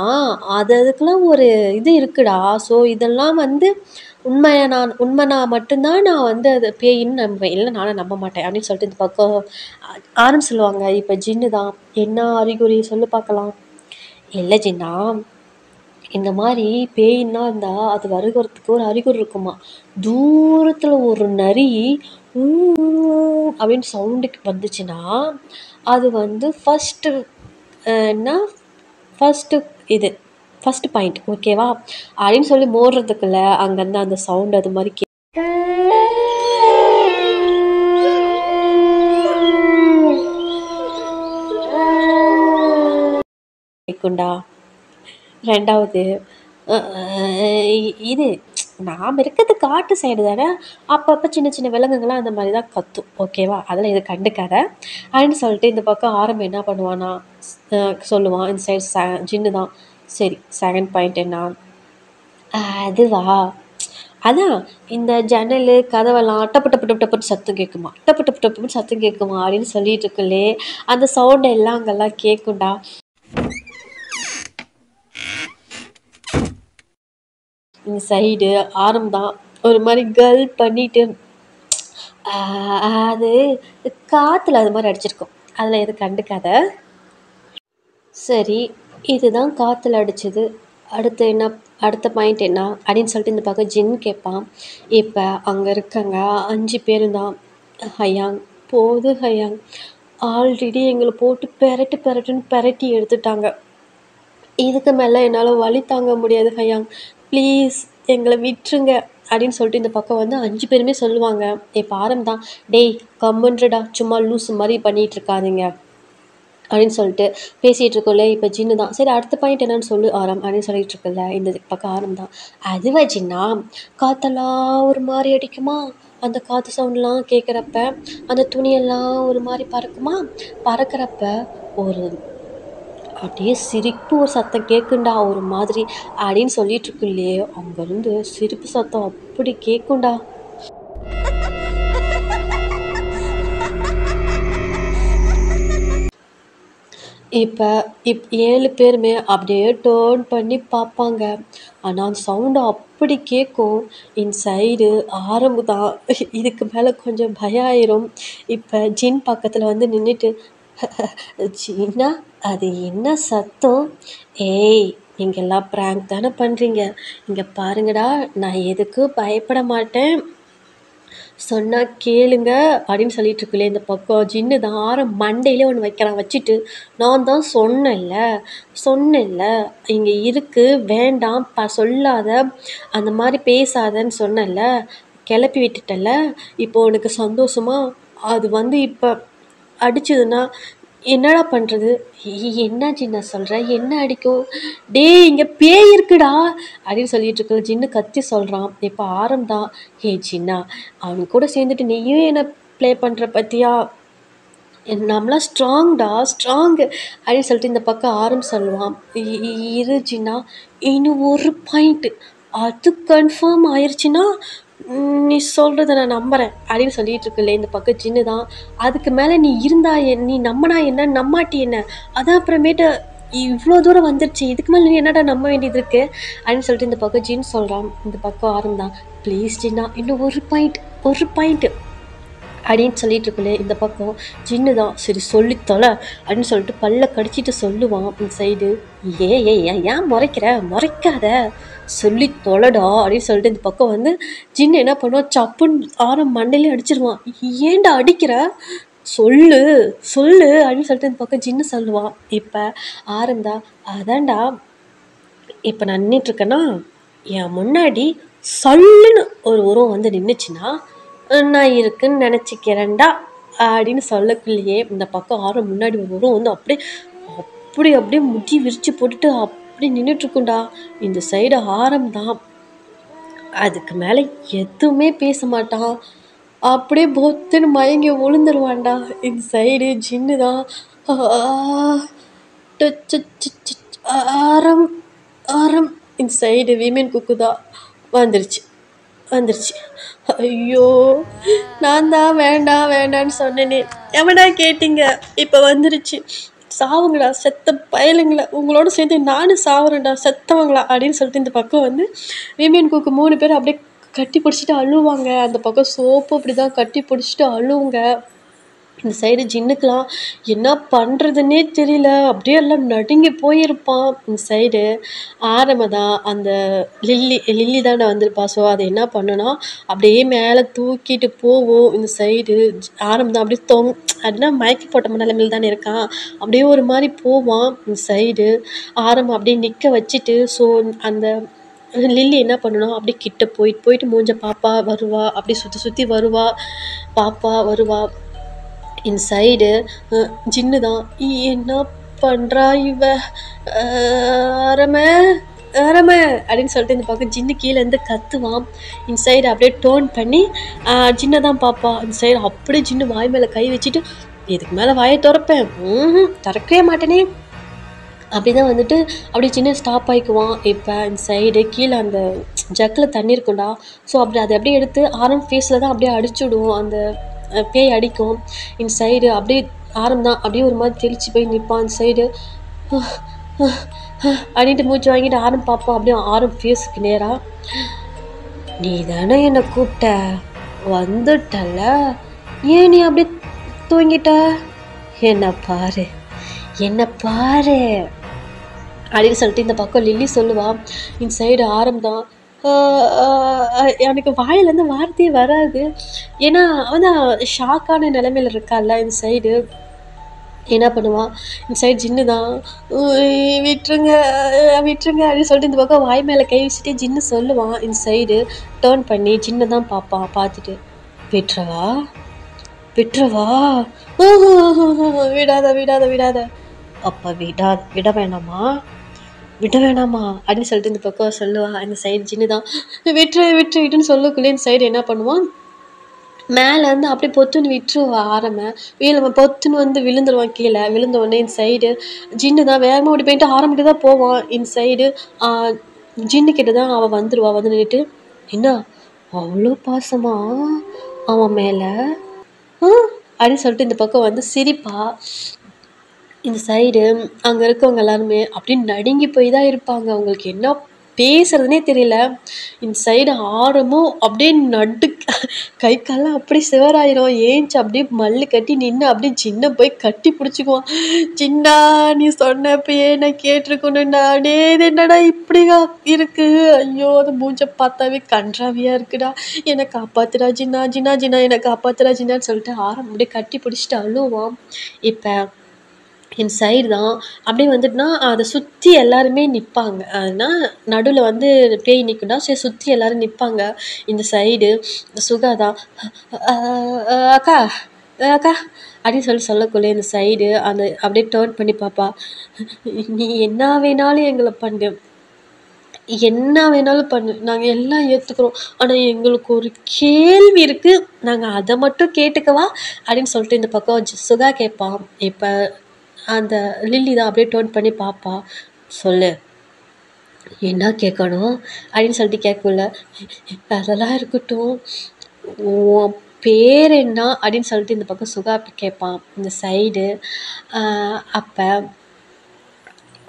அதுக்கெலாம் ஒரு இது இருக்குடா. ஸோ இதெல்லாம் வந்து உண்மைனா மட்டும்தான் நான் வந்து அது பேயின்னு நம்புவேன், இல்லை நானும் நம்ப மாட்டேன் அப்படின்னு சொல்லிட்டு இந்த பக்கம் ஆரம்பம் சொல்லுவாங்க. இப்போ ஜின்னு தான் என்ன அறிகுறி சொல்லு பார்க்கலாம். இல்லை ஜின்னா இந்த மாதிரி பேயின்னா இருந்தால் அது வருகிறதுக்கு ஒரு அறிகுறி இருக்குமா. தூரத்தில் ஒரு நரி அப்படின்னு சவுண்டுக்கு வந்துச்சுன்னா அது வந்து என்ன ஃபஸ்ட்டு இது ஃபஸ்ட்டு பாயிண்ட் ஓகேவா அப்படின்னு சொல்லி மோடுறதுக்குள்ள அங்கேருந்து அந்த சவுண்ட் அது மாதிரி கேட்குண்டா. ரெண்டாவது இது நாம் இருக்கிறது காட்டு சைடு தானே, அப்பப்போ சின்ன சின்ன விலங்குகள்லாம் அந்த மாதிரி தான் கத்தும் ஓகேவா, அதில் இது கண்டுக்காத அப்படின்னு சொல்லிட்டு இந்த பக்கம் ஆரம்பம் என்ன பண்ணுவானா சொல்லுவான், இந்த சைடு ஜின்னு தான். சரி, செகண்ட் பாயிண்ட் என்ன, அதுவா அதான் இந்த ஜன்னல் கதவெல்லாம் டப்பு டப்பு டப்பு டப்புன்னு சத்தம் கேட்குமா, டப்பு டப்பு டப்புன்னு சத்தம் கேட்குமா அப்படின்னு சொல்லிட்டு இருக்குல்லே, அந்த சவுண்டை எல்லாம் அங்கெல்லாம் கேட்கும்டா. இந்த சைடு ஆரம்பம் ஒரு மாதிரி கேர்ள் பண்ணிட்டு அது காற்றுல அது மாதிரி அடிச்சிருக்கோம், அதில் எது கண்டுக்காத. சரி, இதுதான் காற்றுல அடிச்சது, அடுத்த பாயிண்ட் என்ன அப்படின்னு சொல்லிட்டு இந்த பக்கம் ஜின் கேட்பான். இப்போ அங்கே இருக்கங்க 5 பேரும் தான். ஹயாங் போது ஹயாங், ஆல்ரெடி எங்களை போட்டு பெரட்டுன்னு பெரட்டி எடுத்துட்டாங்க, இதுக்கு மேலே என்னால் வலி தாங்க முடியாது ஹயாங், ப்ளீஸ் எங்களை விட்டுருங்க அப்படின்னு சொல்லிட்டு இந்த பக்கம் வந்து 5 பேருமே சொல்லுவாங்க. இப்போ ஆரம்பம் டேய் கம்முன்றடா, சும்மா லூஸு மாதிரி பண்ணிகிட்டு இருக்காதீங்க அப்படின்னு சொல்லிட்டு பேசிகிட்டு இருக்கோம்ல. இப்போ ஜின்னு தான். சரி, அடுத்த பாயிண்ட் என்னன்னு சொல்லு ஆரம் அப்படின்னு சொல்லிட்டு இருக்குல்ல. இந்த பக்கம் ஆரம்பம் தான். அதுவா ஜின்னா, காற்றெல்லாம் ஒரு மாதிரி அடிக்குமா, அந்த காற்று சவுண்ட்லாம் கேட்குறப்ப அந்த துணியெல்லாம் ஒரு மாதிரி பறக்கிறப்ப ஒரு அப்படியே சிரிப்பு ஒரு சத்தம் கேட்குண்டா ஒரு மாதிரி அப்படின்னு சொல்லிட்டு இருக்குல்லையே, அங்கேருந்து சிரிப்பு சத்தம் அப்படி கேட்குண்டா. இப்போ 7 பேருமே அப்படியே டேர்ன் பண்ணி பார்ப்பாங்க. ஆனால் அந்த சவுண்டு அப்படி கேட்கும். இன்சைடு ஆரம்பம் தான். இதுக்கு மேலே கொஞ்சம் பயம் ஆயிரும். இப்போ ஜின் பக்கத்தில் வந்து நின்றுட்டு, ஜீனா அது என்ன சத்தம், ஏய் நீங்கள்லாம் ப்ராங்க் தானே பண்ணுறீங்க, இங்கே பாருங்கடா, நான் எதுக்கும் பயப்பட மாட்டேன், சொன்னால் கேளுங்க அப்படின்னு சொல்லிட்டு இருக்குல்ல. இந்த பக்கம் ஜின்னு தான் ஆரம் மண்டையிலே ஒன்று வைக்கிறான். வச்சுட்டு, நான் தான் சொன்னேன்ல இங்கே இருக்குது, வேண்டாம் சொல்லாத, அந்த மாதிரி பேசாதன்னு சொன்னேன்ல, கிளப்பி விட்டுட்டல, இப்போ உனக்கு சந்தோஷமா, அது வந்து இப்போ அடிச்சதுன்னா என்னடா பண்ணுறது, என்ன ஜின்னா சொல்கிற, என்ன அடிக்கும், டேய் இங்கே பேய் இருக்குடா அப்படின்னு சொல்லிட்டு இருக்க ஜின்னு கத்தி சொல்கிறான். இப்போ ஆரம்பம் ஹே ஜின்னா, அவன் கூட சேர்ந்துட்டு நீயும் என்ன ப்ளே பண்ணுற பற்றியா, நம்மளாம் ஸ்ட்ராங்கு அப்படின்னு சொல்லிட்டு இந்த பக்கம் ஆரம்பம் சொல்லுவான். இரு ஜின்னா, இன்னும் ஒரு பாயிண்ட்டு, அது கன்ஃபார்ம் ஆயிடுச்சுன்னா நீ சொல்கிறத நான் நம்புகிறேன் அப்படின்னு சொல்லிட்டு இருக்குல்ல. இந்த பக்கம் ஜின்னு தான். அதுக்கு மேலே நீ இருந்தா நீ நம்பினா என்ன, நம்மாட்டி என்ன, அதான் அப்புறமேட்டு இவ்வளோ தூரம் வந்துருச்சு, இதுக்கு மேலே நீ என்னடா நம்ப வேண்டியது இருக்குது அப்படின்னு சொல்லிட்டு இந்த பக்கம் ஜின் சொல்கிறான். இந்த பக்கம் ஆரம்பம் ப்ளீஸ் ஜின்னா, இன்னும் ஒரு பாயிண்ட்டு அப்படின்னு சொல்லிட்டு இருக்குல்ல. இந்த பக்கம் ஜின்னு தான். சரி சொல்லித்தொலை அப்படின்னு சொல்லிட்டு பல்ல கடிச்சிட்டு சொல்லுவான். இந்த சைடு ஏன் முறைக்காத, சொல்லி தொலைடா அப்படின்னு சொல்லிட்டு இந்த பக்கம் வந்து ஜின்னு என்ன பண்ணுவான், சப்புன்னு ஆரம் மண்டையிலே அடிச்சிருவான். ஏன்டா அடிக்கிற, சொல்லு அப்படின்னு சொல்லிட்டு இந்த பக்கம் ஜின்னு சொல்லுவான். இப்போ ஆரம்பா, அதான்டா இப்போ நான் நின்றுட்டுருக்கேன்னா, என் முன்னாடி சல்லுன்னு ஒரு உருவம் வந்து நின்றுச்சுன்னா நான் இருக்குன்னு நினச்சிக்கிறேன்டா அப்படின்னு சொல்லக்குள்ளேயே இந்த பக்கம் ஆரம் முன்னாடி ஒரு உருவம் வந்து அப்படியே முடி விரித்து போட்டுட்டு அப்படி நின்றுட்டுருக்குண்டா. இந்த சைடு ஆரம் தான். அதுக்கு மேலே எதுவுமே பேச மாட்டான், அப்படியே பொத்துன்னு மயங்கி விழுந்துருவான்டா. இந்த சைடு ஜின்னு தான். ஆரம் இந்த சைடு விமன் குக்கு தான். வந்துருச்சு. ஐயோ, நான் தான் வேண்டான்னு சொன்னேனே, எவனா கேட்டீங்க, இப்போ வந்துருச்சு, சாவுங்களா செத்த பயலுங்களா, உங்களோட சேர்ந்து நானும் சாவுறேன்டா செத்தவங்களா அப்படின்னு சொல்லிட்டு இந்த பக்கம் வந்து விமன் குக்கு 3 பேர் அப்படியே கட்டி பிடிச்சிட்டு அழுவாங்க. அந்த பக்கம் சோப்பு அப்படி தான் கட்டி பிடிச்சிட்டு அழுவுங்க. இந்த சைடு ஜின்னுக்குலாம் என்ன பண்ணுறதுன்னே தெரியல. அப்படியே எல்லாம் நடுங்கி போயிருப்பான். இந்த சைடு ஆரம்ப தான் அந்த லில்லி தானே வந்திருப்பா. ஸோ அதை என்ன பண்ணுனா அப்படியே மேலே தூக்கிட்டு போவோம். இந்த சைடு ஆரம்பம் தான் அப்படியே அப்படின்னா மயக்கி போட்ட நிலைமையில் தானே இருக்கான். அப்படியே ஒரு மாதிரி போவான். இந்த சைடு ஆரம்பம் அப்படியே நிற்க வச்சுட்டு ஸோ அந்த லில்லி என்ன பண்ணுனா அப்படியே கிட்ட போயிட்டு மூஞ்ச பாப்பா வருவா, அப்படியே சுற்றி வருவா, பாப்பா வருவா. இந்த சைடு ஜின்னு தான் என்ன பண்ணுறா இவ அரம அரம அப்படின்னு சொல்லிட்டு இந்த பக்கம் ஜின்னு கீழேருந்து கத்துவான். இந்த சைடு அப்படியே டோன் பண்ணி ஜின்னை தான் பார்ப்பா. இந்த சைடு அப்படியே ஜின்னு வாய் மேலே கை வச்சுட்டு இதுக்கு மேலே வாயை திறப்பேன், திறக்கவே மாட்டேனே அப்படி தான் வந்துட்டு அப்படியே சின்ன ஸ்டாப் ஆகிக்குவான். இப்போ இந்த சைடு கீழே அந்த ஜக்கில் தண்ணி இருக்கும்டா. ஸோ அப்படி அதை அப்படியே எடுத்து ஆரம் ஃபேஸில் தான் அப்படியே அடிச்சுடுவோம். அந்த பேய் அடிக்கும். இந்த சைடு அப்படியே ஆரம் தான் அப்படியே ஒரு மாதிரி தெளிச்சு போய் நிற்பான். இந்த சைடு அப்படின்ட்டு மூச்சு வாங்கிட்டு ஆரம் பார்ப்போம். அப்படியே ஆரம் ஃபேஸுக்கு நேராக, நீ தானே என்னை கூப்பிட்ட, வந்துட்டல, ஏன் நீ அப்படியே தூங்கிட்ட, என்ன பாரு அப்படின்னு சொல்லிட்டு இந்த பக்கம் லில்லி சொல்லுவா. இந்த சைடு ஆரம் தான் எனக்கு வாயிலேருந்து வார்த்தையே வராது. ஏன்னா அவன் தான் ஷாக்கான நிலைமையில் இருக்கால. இந்த சைடு என்ன பண்ணுவான், இந்த சைடு ஜின்னு தான் விட்டுருங்க அப்படின்னு சொல்லிட்டு இந்த பக்கம் வாய் மேலே கை வச்சுட்டு ஜின்னு சொல்லுவான். இந்த சைடு டேர்ன் பண்ணி ஜின்னு தான் பார்ப்பான். பார்த்துட்டு விட்டுறவா விடாத அப்போ விட வேணாமா அப்படின்னு சொல்லிட்டு இந்த பக்கம் சொல்லுவான். இந்த சைடு ஜின்னு தான் விட்டுன்னு சொல்லக்குள்ளே இந்த சைடு என்ன பண்ணுவான், மேலேருந்து அப்படியே பொத்துன்னு விட்டுருவா. பொத்துன்னு வந்து விழுந்துருவான். கீழே விழுந்த உடனே இந்த சைடு ஜின்னு தான் வேகமாக ஓடி போயிட்டு ஆரம்பிட்டு தான் போவான். இந்த சைடு ஜின்னு கிட்ட தான் அவள் வந்துடுவா. வந்து நின்றுட்டு, என்ன அவ்வளோ பாசமா அவன் மேலே அப்படின்னு சொல்லிட்டு இந்த பக்கம் வந்து சிரிப்பா. இந்த சைடு அங்கே இருக்கவங்க எல்லாருமே அப்படின்னு நடுங்கி போய் தான் இருப்பாங்க. அவங்களுக்கு என்ன பேசுறதுனே தெரியல. இந்த சைடு ஆரமும் அப்படியே கை காலம் அப்படி சிவராயிரும். ஏஞ்சி அப்படியே மல்லு கட்டி நின்று அப்படியே சின்ன போய் கட்டி பிடிச்சிக்குவான். சின்னா நீ சொன்னப்பயே நான் கேட்டிருக்கணும்டா, டே இது என்னடா இப்படியா இருக்கு, ஐயோ அது மூஞ்ச பார்த்தாவே கன்றாவியா இருக்குடா, என்னை காப்பாத்துடா ஜின்னா என்னை காப்பாத்துடா ஜின்னான்னு சொல்லிட்டு ஆரம் அப்படியே கட்டி பிடிச்சிட்டு அழுவான். இப்போ இந்த சைடு தான் அப்படியே வந்துட்டுனா அதை சுற்றி எல்லாருமே நிற்பாங்க. ஆனால் நடுவில் வந்து பேய் நிற்கும்னா சரி சுற்றி எல்லோரும் நிற்பாங்க. இந்த சைடு சுகா தான் அக்கா அப்படின்னு சொல்லக்குள்ளே இந்த சைடு அந்த அப்படியே டேர்ன் பண்ணி பாப்பா, நீ என்ன வேணாலும் எங்களை பண்ணு, நாங்கள் எல்லாம் ஏற்றுக்குறோம், ஆனால் எங்களுக்கு ஒரு கேள்வி இருக்குது, நாங்கள் அதை மட்டும் கேட்டுக்கவா அப்படின்னு சொல்லிட்டு இந்த பக்கம் சுகா கேட்பான். இப்போ அந்த லில்லி தான் அப்படியே டோன் பண்ணி பாப்பா, சொல்லு என்ன கேட்கணும் அப்படின்னு சொல்லிட்டு கேட்கல. அதெல்லாம் இருக்கட்டும், உன் பேர் என்ன அப்படின்னு சொல்லிட்டு இந்த பக்கம் சுகா கேட்பான். இந்த சைடு அப்போ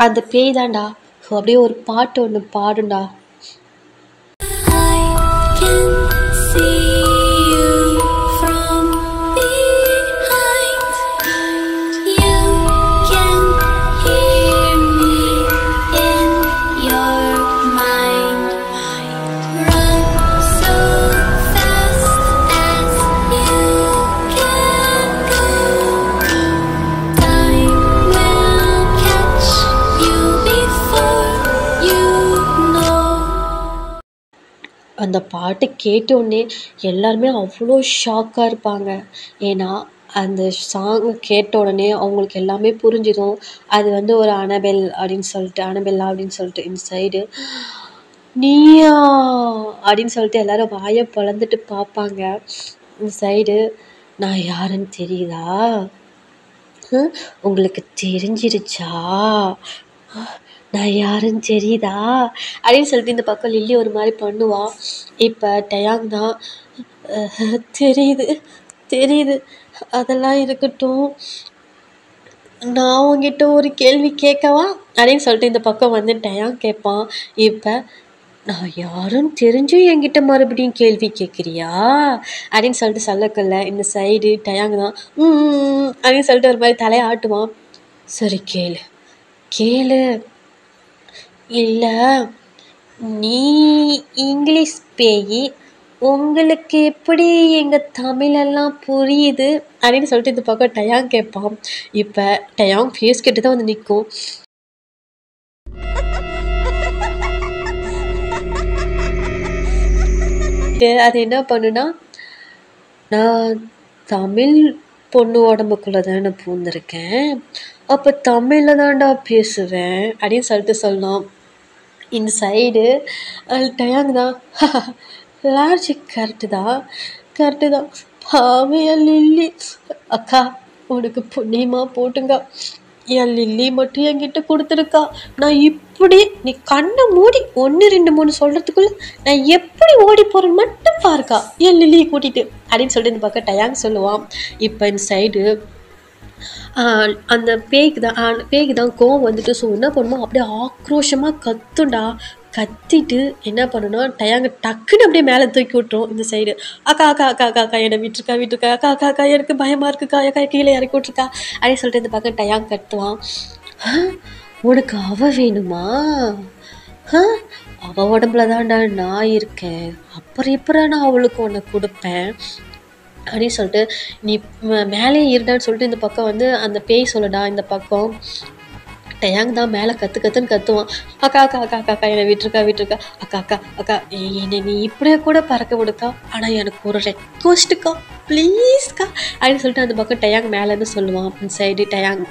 அந்த பேய் தான்டா அப்படியே ஒரு பாட்டு ஒன்று பாடுண்டா. அந்த பாட்டு கேட்டோடனே எல்லாருமே அவ்வளோ ஷாக்காக இருப்பாங்க. ஏன்னா அந்த சாங் கேட்ட உடனே அவங்களுக்கு எல்லாமே புரிஞ்சிடும். அது வந்து ஒரு அனபெல்லா அப்படின்னு சொல்லிட்டு இந்த சைடு நீயா அப்படின்னு சொல்லிட்டு எல்லாரும் வாயை பொளந்துட்டு பார்ப்பாங்க. இந்த சைடு நான் யாருன்னு தெரியுதா, உங்களுக்கு தெரிஞ்சிருச்சா, நான் யாருன்னு தெரியுதா அப்படின்னு சொல்லிட்டு இந்த பக்கம் லில்லி ஒரு மாதிரி பண்ணுவா. இப்போ டயாங் தான் தெரியுது அதெல்லாம் இருக்கட்டும், நான் உங்ககிட்ட ஒரு கேள்வி கேட்கவா அப்படின்னு சொல்லிட்டு இந்த பக்கம் வந்து டயாங் கேட்பான். இப்போ நான் யாருன்னு தெரிஞ்சும் என்கிட்ட மறுபடியும் கேள்வி கேட்குறியா அப்படின்னு சொல்லிட்டு சொல்லக்கல்ல இந்த சைடு டயாங்க தான் அப்படின்னு சொல்லிட்டு ஒரு மாதிரி தலையை ஆட்டுவான். சரி கேளு கேளு. இல்லை நீ இங்கிலீஷ் பேயி உங்களுக்கு எப்படி எங்கள் தமிழெல்லாம் புரியுது அப்படின்னு சொல்லிட்டு இந்த பக்கம் டயாங் கேட்பான். இப்போ டயாங் ஃபேஸ் கிட்ட தான் வந்து நிற்கும். அது என்ன பண்ணுனா, நான் தமிழ் பொண்ணு உடம்புக்குள்ளே தானே பூந்திருக்கேன், அப்போ தமிழில் தான்டா பேசுவேன் அப்படின்னு சொல்லிட்டு சொல்லலாம். இந்த சைடு டயாங் தான் லாஜிக் கரெக்டு தான் பாவையா லில்லி அக்கா உனக்கு புண்ணியமாக போட்டுங்க, என் லில்லி மட்டும் என்கிட்ட கொடுத்துருக்கா. நான் இப்படி நீ கண்ணை மூடி 1 2 3 சொல்கிறதுக்குள்ள நான் எப்படி ஓடி போகிறேன்னு மட்டும் பாருக்கா என் லில்லியை கூட்டிகிட்டு அப்படின்னு சொல்லிட்டு இந்த பக்கம் டயாங் சொல்லுவான். இப்போ இந்த சைடு அந்த பேய்க்கு தான் கோவம் வந்துட்டு. ஸோ என்ன பண்ணுமோ அப்படியே ஆக்ரோஷமாக கத்துண்டா. கத்திட்டு என்ன பண்ணுன்னா டயாங்க டக்குன்னு அப்படியே மேலே தூக்கி விட்டுரும். இந்த சைடு அக்கா அக்கா அக்கா அக்கா அக்கா என்னை விட்டுருக்கா அக்கா அக்கா அக்கா எனக்கு பயமாக இருக்குக்கா அக்கா கீழே இறக்கி விட்ருக்கா அப்படின்னு சொல்லிட்டு இந்த பக்கம் டயாங் கத்துவான். உனக்கு அவ வேணுமா? அவ உடம்புல தான்டா நான் இருக்கேன், அப்புறம் எப்படா நான் அவளுக்கு உன்னை கொடுப்பேன் அப்படின்னு சொல்லிட்டு நீ மேலே இருடான்னு சொல்லிட்டு இந்த பக்கம் வந்து அந்த பேய் சொல்லடா. இந்த பக்கம் டயாங் தான் மேலே கத்துன்னு கத்துவான். அக்கா அக்கா அக்கா அக்கா என்னை விட்டுருக்கா அக்கா அக்கா அக்கா என்னை நீ இப்படியே கூட பறக்க விடுக்கா, ஆனால் எனக்கு ஒரு ரெக்வஸ்ட்டுக்கா ப்ளீஸ்க்கா அப்படின்னு சொல்லிட்டு அந்த பக்கம் டயாங் மேலேருந்து சொல்லுவான். இந்த சைடு டயாங்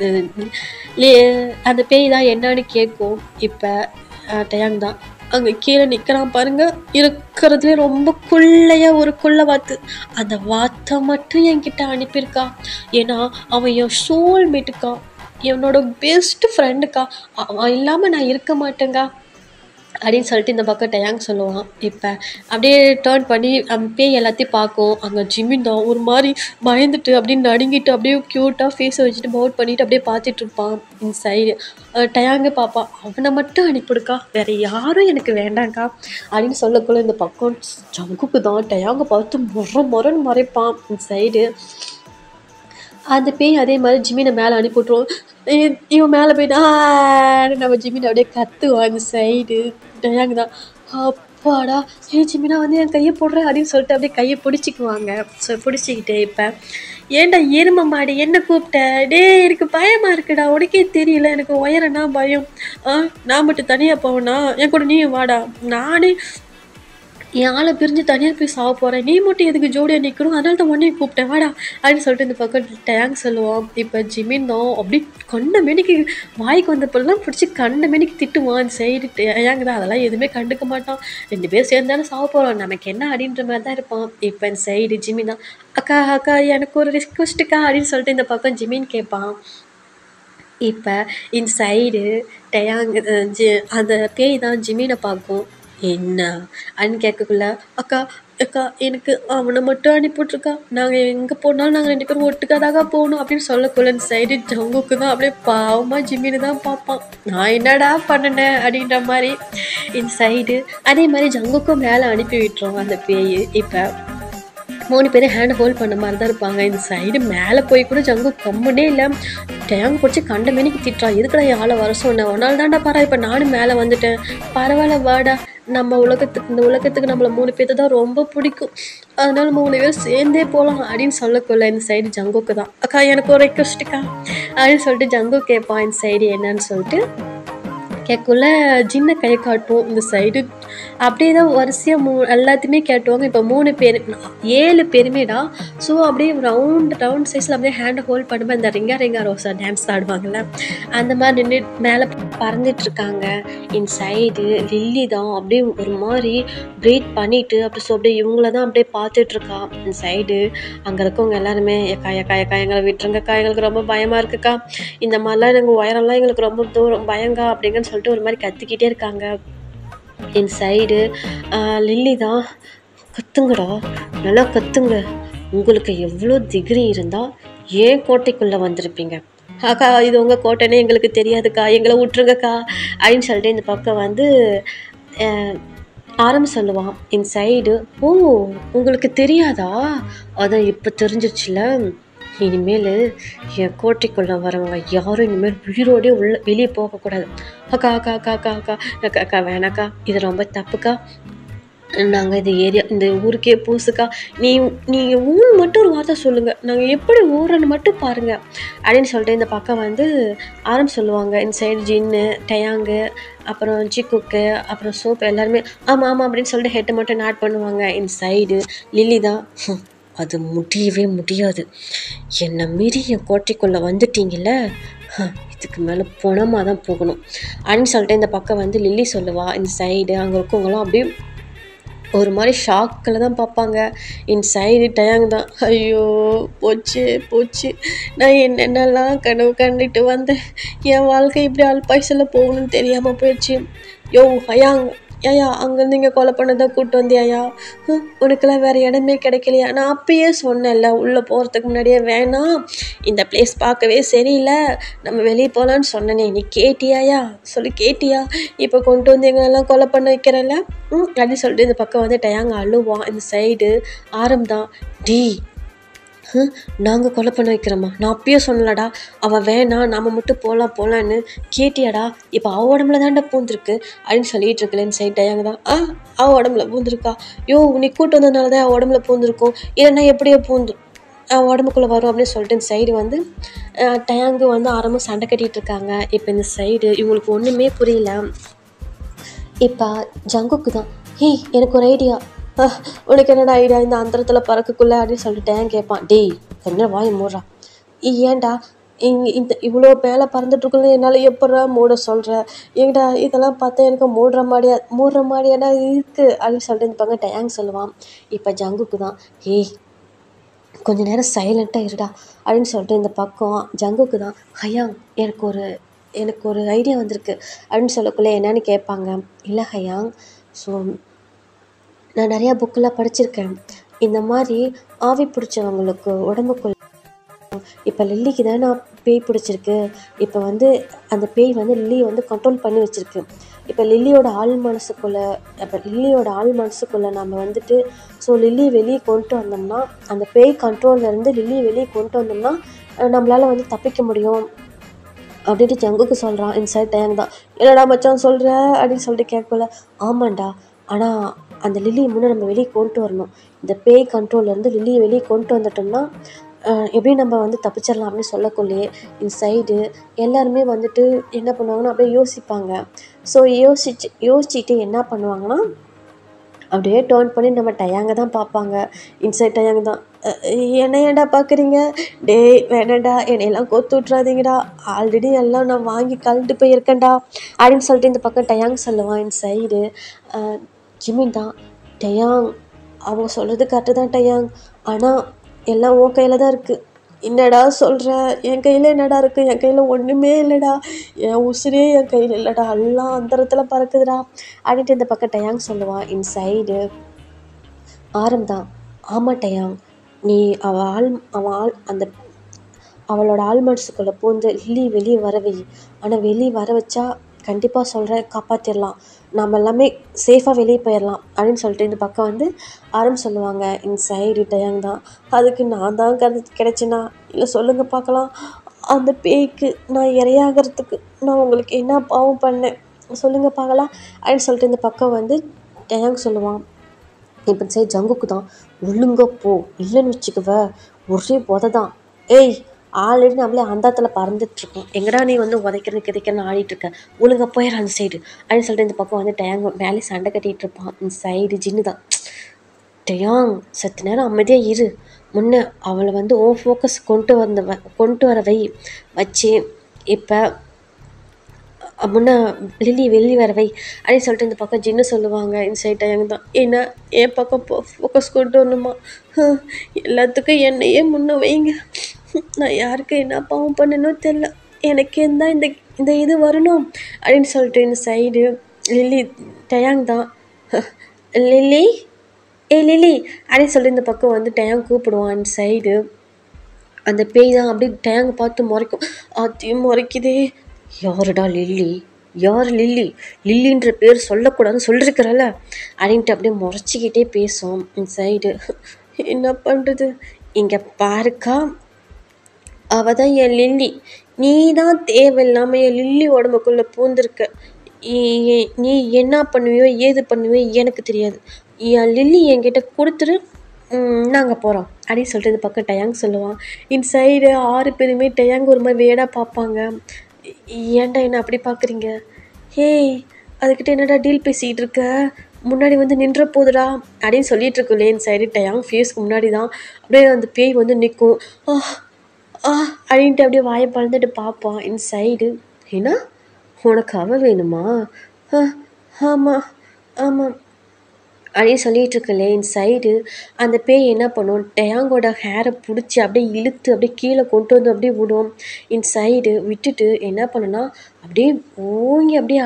அந்த பேய் தான் என்னன்னு கேட்கும். இப்போ டயாங் தான் அங்கே கீழே நிற்கிறான் பாருங்க, இருக்கிறதுலே ரொம்ப குள்ளையாக ஒரு குள்ள வாத்து. அந்த வாத்தை மட்டும் என்கிட்ட அனுப்பியிருக்கா, ஏன்னா அவன் என் சோல்மேட்டுக்கா, என்னோட பெஸ்ட் ஃப்ரெண்டுக்கா, அவன் இல்லாமல் நான் இருக்க மாட்டேங்கா அப்படின்னு சொல்லிட்டு இந்த பக்கம் டயாங் சொல்லுவான். இப்போ அப்படியே டேர்ன் பண்ணி அந்த பேய் எல்லாத்தையும் பார்க்கும். அங்கே ஜிமின் தான் ஒரு மாதிரி பயந்துட்டு அப்படியே நடுங்கிட்டு அப்படியே க்யூட்டாக ஃபேஸை வச்சுட்டு பவுட் பண்ணிட்டு அப்படியே பார்த்துட்டு இருப்பான். இந்த சைடு டயாங்க பாப்பா, அவனை மட்டும் அனுப்பிடுக்கா, வேற யாரும் எனக்கு வேண்டாங்க்கா அப்படின்னு சொல்லக்குள்ள இந்த பக்கம் ஜங்குக்கு தான் டயாங்க பார்த்து முறன்னு மறைப்பான். இந்த சைடு அந்த பேய் அதே மாதிரி ஜிமினை மேலே அனுப்பி விட்ருவோம். இவன் மேலே போயிட்டு நம்ம ஜிமினை அப்படியே கத்துவான். அந்த சைடு டயாங் தான் அப்பாடா ஜிமினா வந்து என் கையை போடுறேன் அப்படின்னு சொல்லிட்டு அப்படியே கையை பிடிச்சிக்குவாங்க. ஸோ பிடிச்சிக்கிட்டே இப்போ ஏன்டா எருமை மாடி என்ன கூப்பிட்ட, டே எனக்கு பயமாக இருக்குடா, உனக்கே தெரியல எனக்கு உயரனா பயம், நான் மட்டும் தனியாக போவேனா, என் கூட நீ வாடா, நானே என் ஆளை பிரிஞ்சு தனியாக போய் சாவ போகிறேன், நீ மட்டும் எதுக்கு ஜோடியாக நிற்கணும், அதனால தான் உடனே கூப்பிட்டேன் வாடா அப்படின்னு சொல்லிட்டு இந்த பக்கம் டயாங் சொல்லுவான். இப்போ ஜிமின் தான் அப்படி கண்ட மேனிக்கு வாய்க்கு வந்தப்பெல்லாம் பிடிச்சி கண்ட மேனிக்கு திட்டுவான். சைடு டயாங் தான் அதெல்லாம் எதுவுமே கண்டுக்க மாட்டான், 2 பேர் சேர்ந்தாலும் சாவ போகிறோம் நமக்கு என்ன அப்படின்ற மாதிரி தான் இருப்பான். இப்போ இந்த சைடு ஜிமின் தான் அக்கா அக்கா எனக்கு ஒரு ரிக்வெஸ்ட்டுக்கா அப்படின்னு சொல்லிட்டு இந்த பக்கம் ஜிமின் கேட்பான். இப்போ இந்த சைடு டயாங் அந்த பேய் தான் ஜிமினை பார்க்கும். என்ன அப்படின்னு கேட்கக்குள்ள அக்கா அக்கா எனக்கு அவனை மட்டும் அனுப்பிவிட்ருக்கா, நாங்கள் எங்கே போனாலும் நாங்கள் 2 பேரும் ஒட்டுக்காதாக போகணும் அப்படின்னு சொல்லக்குள்ள இந்த சைடு ஜங்குக்கு தான் அப்படியே பாவமாக ஜிமின்னு தான் பார்ப்பான், நான் என்னடா பண்ணினேன் அப்படின்ற மாதிரி. இந்த சைடு அதே மாதிரி ஜங்குக்கும் மேலே அனுப்பி விட்டுருவாங்க அந்த பேய். இப்போ 3 பேரும் ஹேண்ட் ஹோல்ட் பண்ண மாதிரி தான் இருப்பாங்க. இந்த சைடு மேலே போய் கூட ஜங்கு கம்முனே இல்லை, டேங்க் பிடிச்சி கண்ட மேனிக்கு திட்டுறான், எதுக்குடா ஆளை வர சொன்னேன், ஒரு நாள் தான்டா பாரா, இப்போ நானும் மேலே வந்துட்டேன், பரவாயில்ல வாடா, நம்ம இந்த உலகத்துக்கு நம்மளை 3 பேர்த்து தான் ரொம்ப பிடிக்கும், அதனால 3 பேரும் சேர்ந்தே போகலாம் அப்படின்னு சொல்லக்குள்ள இந்த சைடு ஜங்குக்கு தான் அக்கா எனக்கு ஒரு ரெக்வஸ்ட்டுக்கா அப்படின்னு சொல்லிட்டு ஜங்கு கேட்பான். இந்த சைடு என்னன்னு சொல்லிட்டு கேட்குள்ள ஜின்னை கை காட்டும். இந்த சைடு அப்படியே தான் வரிசையாக எல்லாத்தையுமே கேட்டுவாங்க. இப்போ 3 பேர் 7 பேருமேடா. ஸோ அப்படியே ரவுண்ட் சைஸில் அப்படியே ஹேண்டை ஹோல்ட் பண்ணும்போது இந்த ரிங்கா ரோசா டான்ஸ் ஆடுவாங்கள்ல, அந்த மாதிரி நின்று மேலே பறந்துட்டுருக்காங்க. இந்த சைடு லில்லி தான் அப்படியே ஒரு மாதிரி ப்ரீத் பண்ணிவிட்டு அப்படி அப்படியே இவங்கள தான் அப்படியே பார்த்துட்ருக்கா. இந்த சைடு அங்கே இருக்கவங்க எல்லாருமே எக்கா எங்களை விட்டுருங்கக்கா, எங்களுக்கு ரொம்ப பயமாக இருக்குக்கா, இந்த மாதிரிலாம் எங்கள் உயரம்லாம் எங்களுக்கு ரொம்ப தூரம் பயங்கா அப்படிங்கன்னு சொல்லிட்டு ஒரு மாதிரி கத்திக்கிட்டே இருக்காங்க. என் சைடு லில்லி தான் கத்துங்கடா, நல்லா கத்துங்க, உங்களுக்கு எவ்வளோ டிகிரி இருந்தால் ஏன் கோட்டைக்குள்ளே வந்திருப்பீங்க, அக்கா இது உங்கள் கோட்டைன்னே எங்களுக்கு தெரியாதுக்கா, எங்களை விட்டுருங்கக்கா அப்படின்னு சொல்லிட்டு இந்த பக்கம் வந்து ஆரம் சொல்லுவான் இன்சைடு. ஓ, உங்களுக்கு தெரியாதா? அதான் இப்போ தெரிஞ்சிருச்சுல. இனிமேல் என் கோட்டைக்குள்ளே வரவங்க யாரும் இனிமேல் உயிரோடே வெளியே போகக்கூடாது. அக்கா அக்கா அக்கா அக்கா அக்கா அக்கா அக்கா வேணாக்கா, இது ரொம்ப தப்புக்கா. நாங்கள் இந்த ஊருக்கே பூசுக்கா. நீங்கள் ஊர் மட்டும் ஒரு வார்த்தை சொல்லுங்கள், நாங்கள் எப்படி ஊறன்னு மட்டும் பாருங்கள் அப்படின்னு சொல்லிட்டு இந்த பக்கம் வந்து ஆரம் சொல்லுவாங்க. இந்த சைடு ஜின்னு, டயாங்கு, அப்புறம் ஜிக்குக்கு, அப்புறம் சோப்பு எல்லாருமே ஆமாம் ஆமாம் அப்படின்னு சொல்லிட்டு ஹெட்டை மட்டும் ஆட் பண்ணுவாங்க. இந்த சைடு லில்லி தான், அது முடியவே முடியாது, என்னை மீறி என் கோட்டைக்குள்ளே வந்துட்டீங்கல்ல, இதுக்கு மேலே பணமாக தான் போகணும் அப்படின்னு சொல்லிட்டு இந்த பக்கம் வந்து லில்லி சொல்லுவா. இந்த சைடு அங்கே இருக்கவங்களாம் அப்படியே ஒரு மாதிரி ஷாக்கில் தான் பார்ப்பாங்க. என் சைடு டயாங் தான், ஐயோ போச்சு போச்சு, நான் என்னென்னலாம் கனவு கண்டுட்டு வந்தேன், என் வாழ்க்கை இப்படி அல்பாயுசில் போகணும்னு தெரியாமல் போயிடுச்சு. யோ ஹயாங், ஏயா அங்கேருந்து இங்கே கொலை பண்ணதான் கூப்பிட்டு வந்தியாயா? உனக்கெல்லாம் வேறு இடமே கிடைக்கலையா? நான் அப்பயே சொன்னேன்ல உள்ளே போகிறதுக்கு முன்னாடியே, வேணாம் இந்த பிளேஸ் பார்க்கவே சரியில்லை, நம்ம வெளியே போகலான்னு சொன்னனே, நீ கேட்டியாயா? சொல்லி கேட்டியா? இப்போ கொண்டு வந்து எங்களெல்லாம் கொலை பண்ண வைக்கிறல்ல அப்படின்னு சொல்லிட்டு இந்த பக்கம் வந்து டயாங்க அழுவான். இந்த சைடு ஆரம் தான், டி நாங்கள் கொலை பண்ண வைக்கிறோமா? நான் அப்பயே சொன்னலடா, அவள் வேணாம் நம்ம மட்டும் போகலான்னு, கேட்டியாடா? இப்போ அவள் உடம்புல தாண்டா பூந்துருக்கு அப்படின்னு சொல்லிட்டு இருக்கலேன்னு சைடு டயாங்க தான், அவள் உடம்புல பூந்துருக்கா? யோ நீ கூட்டு வந்ததுனால தான் அவள் உடம்புல பூந்துருக்கும், இல்லைன்னா எப்படியோ பூந்து உடம்புக்குள்ளே வரும் அப்படின்னு சொல்லிட்டு இந்த சைடு வந்து டயாங்கு வந்து ஆரம்பம் சண்டை கட்டிகிட்டு இருக்காங்க. இப்போ இந்த சைடு இவங்களுக்கு ஒன்றுமே புரியல. இப்போ ஜங்குக்கு தான், எனக்கு ஒரு ஐடியா, உனக்கு என்னடா ஐடியா இந்த அந்தரத்தில் பறக்கக்குள்ளே அப்படின்னு சொல்லிட்டு டயாங் கேட்பான். டேய் என்ன வாய் மூடுறா, ஏன்டா இவ்வளோ மேலே பறந்துட்டுருக்குன்னு என்னால் எப்படா மூட சொல்கிற, ஏங்கடா இதெல்லாம் பார்த்தா எனக்கு மூடுற மாதிரியாடா இருக்குது அப்படின்னு சொல்லிட்டு இந்த பக்கம் டயாங் சொல்லுவான். இப்போ ஜங்குக்கு தான், கொஞ்ச நேரம் சைலண்ட்டாக இருடா அப்படின்னு சொல்லிட்டு இந்த பக்கம் ஜங்குக்கு தான், ஹயாங் எனக்கு ஒரு ஐடியா வந்திருக்கு அப்படின்னு சொல்லக்குள்ளே என்னன்னு கேட்பாங்க. இல்லை ஹயாங், ஸோ நான் நிறையா புக்கெல்லாம் படிச்சிருக்கேன், இந்த மாதிரி ஆவி பிடிச்சவங்களுக்கு உடம்புக்குள்ள இப்போ லில்லிக்கு தான் நான் பேய் பிடிச்சிருக்கு, இப்போ வந்து அந்த பேய் வந்து லில்லியை வந்து கண்ட்ரோல் பண்ணி வச்சுருக்கு. இப்போ லில்லியோட ஆள் மனசுக்குள்ளே நம்ம வந்துட்டு ஸோ லில்லியை வெளியே கொண்டு வந்தோம்னா, அந்த பேய் கண்ட்ரோல்லேருந்து லில்லியை வெளியே கொண்டு வந்தோம்னா நம்மளால் வந்து தப்பிக்க முடியும் அப்படின்ட்டு ஜங்குக்கு சொல்கிறான். இன்சைட் டைம் தான், என்னடா மச்சான் சொல்கிற அப்படின்னு சொல்லிட்டு கேட்கல. ஆமாண்டா, ஆனால் அந்த லில்லியை முன்னே நம்ம வெளியே கொண்டு வரணும், இந்த பேய் கண்ட்ரோல்லேருந்து லில்லியை வெளியே கொண்டு வந்துட்டோம்னா எப்படி நம்ம வந்து தப்பிச்சிடலாம் அப்படின்னு சொல்லக்குள்ளே இந்த சைடு எல்லாருமே வந்துட்டு என்ன பண்ணுவாங்கன்னா அப்படியே யோசிப்பாங்க. ஸோ யோசிச்சுட்டு என்ன பண்ணுவாங்கன்னா அப்படியே டேர்ன் பண்ணி நம்ம டயாங்க தான் பார்ப்பாங்க. இன்சைட் டயாங்க தான், என்ன ஏன்டா பார்க்குறீங்க, டேய் வேணாண்டா என்னையெல்லாம் கொத்து விட்றாதீங்கடா, ஆல்ரெடி எல்லாம் நான் வாங்கி கலந்து போயிருக்கேன்டா அப்படின்னு சொல்லிட்டு இந்த பக்கம் டயாங் சொல்லுவான். இந்த சைடு ஜிமின் தான், டயாங் அவங்க சொல்கிறது கரெக்டு தான் டயாங், ஆனால் எல்லாம் உன் கையில் தான் இருக்குது. என்னடா சொல்கிற, என் கையில் என்னடா இருக்குது, என் கையில் ஒன்றுமே இல்லைடா, என் உசுரே என் கையில் இல்லைடா, எல்லாம் அந்தரத்தில் பறக்குதுடா அப்படின்ட்டு இந்த பக்கம் டயாங் சொல்லுவான். இன் சைடு ஆரம் தான், ஆமாம் டயாங், நீ அவளோட ஆள் மனசுக்குள்ளே பூந்து வெளியே வரவை, ஆனால் வெளியே வர வச்சா கண்டிப்பாக சொல்கிறேன் காப்பாற்றிடலாம், நம்ம எல்லாமே சேஃபாக வெளியே போயிடலாம் அப்படின்னு சொல்லிட்டு இந்த பக்கம் வந்து ஆரம் சொல்லுவாங்க. இந்த சைடு டயாங் தான், அதுக்கு நான் தான் கிடைச்சேனா, இல்லை சொல்லுங்கள் பார்க்கலாம், அந்த பேய்க்கு நான் இரையாகிறதுக்கு நான் உங்களுக்கு என்ன பாவம் பண்ணேன் சொல்லுங்கள் பார்க்கலாம் அப்படின்னு சொல்லிட்டு இந்த பக்கம் வந்து டயாங் சொல்லுவான். இப்போ சைடு ஜங்குக்கு தான், ஒழுங்க போ, இல்லைன்னு வச்சுக்குவ ஒரே உதை தான், ஆல்ரெடி நம்மளே அந்தத்தில் பறந்துட்டுருக்கோம், எங்கடா நீ வந்து கிதைக்கிறன்னு ஆடிட்டுருக்க, ஒழுங்காக போயிடுற அந்த சைடு அப்படின்னு சொல்லிட்டு இந்த பக்கம் வந்து டயாங் மேலே சண்டை கட்டிகிட்டு இருப்பான். இந்த சைடு ஜின்னு தான், டயாங் சற்று நேரம் அமைதியாக இரு, முன்ன அவளை வந்து ஃபோக்கஸ் கொண்டு வர வச்சு இப்போ முன்ன லில்லி வெளியே வரவை அப்படின்னு சொல்லிட்டு இந்த பக்கம் ஜின்னு சொல்லுவாங்க. இந்த சைட் டயாங் தான், என்ன என் பக்கம் ஃபோக்கஸ் கொண்டு வரணுமா, எல்லாத்துக்கும் என்னையே முன்ன வைங்க, நான் யாருக்கு என்ன பாவம் பண்ணணும் தெரில, எனக்கு தான் இந்த இது வரணும் அப்படின்னு சொல்லிட்டு இந்த சைடு லில்லி டயாங் தான், லில்லி லில்லி அப்படின்னு சொல்லிட்டு இந்த பக்கம் வந்து டயாங் கூப்பிடுவான். அந்த சைடு அந்த பேய் தான் அப்படியே டயாங் பார்த்து முறைக்கும், அதையும் முறைக்குதே, யாருடா லில்லி, யார் லில்லி, லில்லின்ற பேர் சொல்லக்கூடாதுன்னு சொல்லிருக்கிறல்ல அப்படின்ட்டு அப்படியே முறைச்சிக்கிட்டே பேசும். இந்த சைடு என்ன பண்ணுறது, இங்கே பாருக்கா, அவ தான் என் லில்லி, நீ தான் தேவையில்லாமல் என் லில்லி உடம்புக்குள்ளே பூந்திருக்க. நீ என்ன பண்ணுவியோ ஏது பண்ணுவியோ எனக்கு தெரியாது, என் லில்லி என்கிட்ட கொடுத்துரு, நாங்கள் போகிறோம் அப்படின்னு சொல்லிட்டு இந்த பக்கம் டயாங் சொல்லுவான். இந்த சைடு 6 பேருமே டயாங் ஒரு மாதிரி வேடாக பார்ப்பாங்க. ஏன்டா என்ன அப்படி பார்க்குறீங்க, ஹேய் அதுக்கிட்ட என்னடா டீல் பேசிகிட்டு இருக்க, முன்னாடி வந்து நின்ற போதுடா அப்படின்னு சொல்லிட்டு இருக்கோம்லே. இந்த சைடு டயாங் ஃபேஸ்க்கு முன்னாடி தான் அப்படியே அந்த பேய் வந்து நிற்கும். அப்படின்ட்டு அப்படியே வாயை பழந்துட்டு பார்ப்பான். இந்த சைடு ஏன்னா உனக்கு அவ வேணுமா, ஆமாம் ஆமாம் அப்படின்னு சொல்லிட்டு இருக்கலே. இந்த சைடு அந்த பேய் என்ன பண்ணும், டயாங்கோட ஹேரை பிடிச்சி அப்படியே இழுத்து அப்படியே கீழே கொண்டு வந்து அப்படியே விடும். இந்த சைடு விட்டுட்டு என்ன பண்ணுன்னா அப்படியே ஓங்கி அப்படியே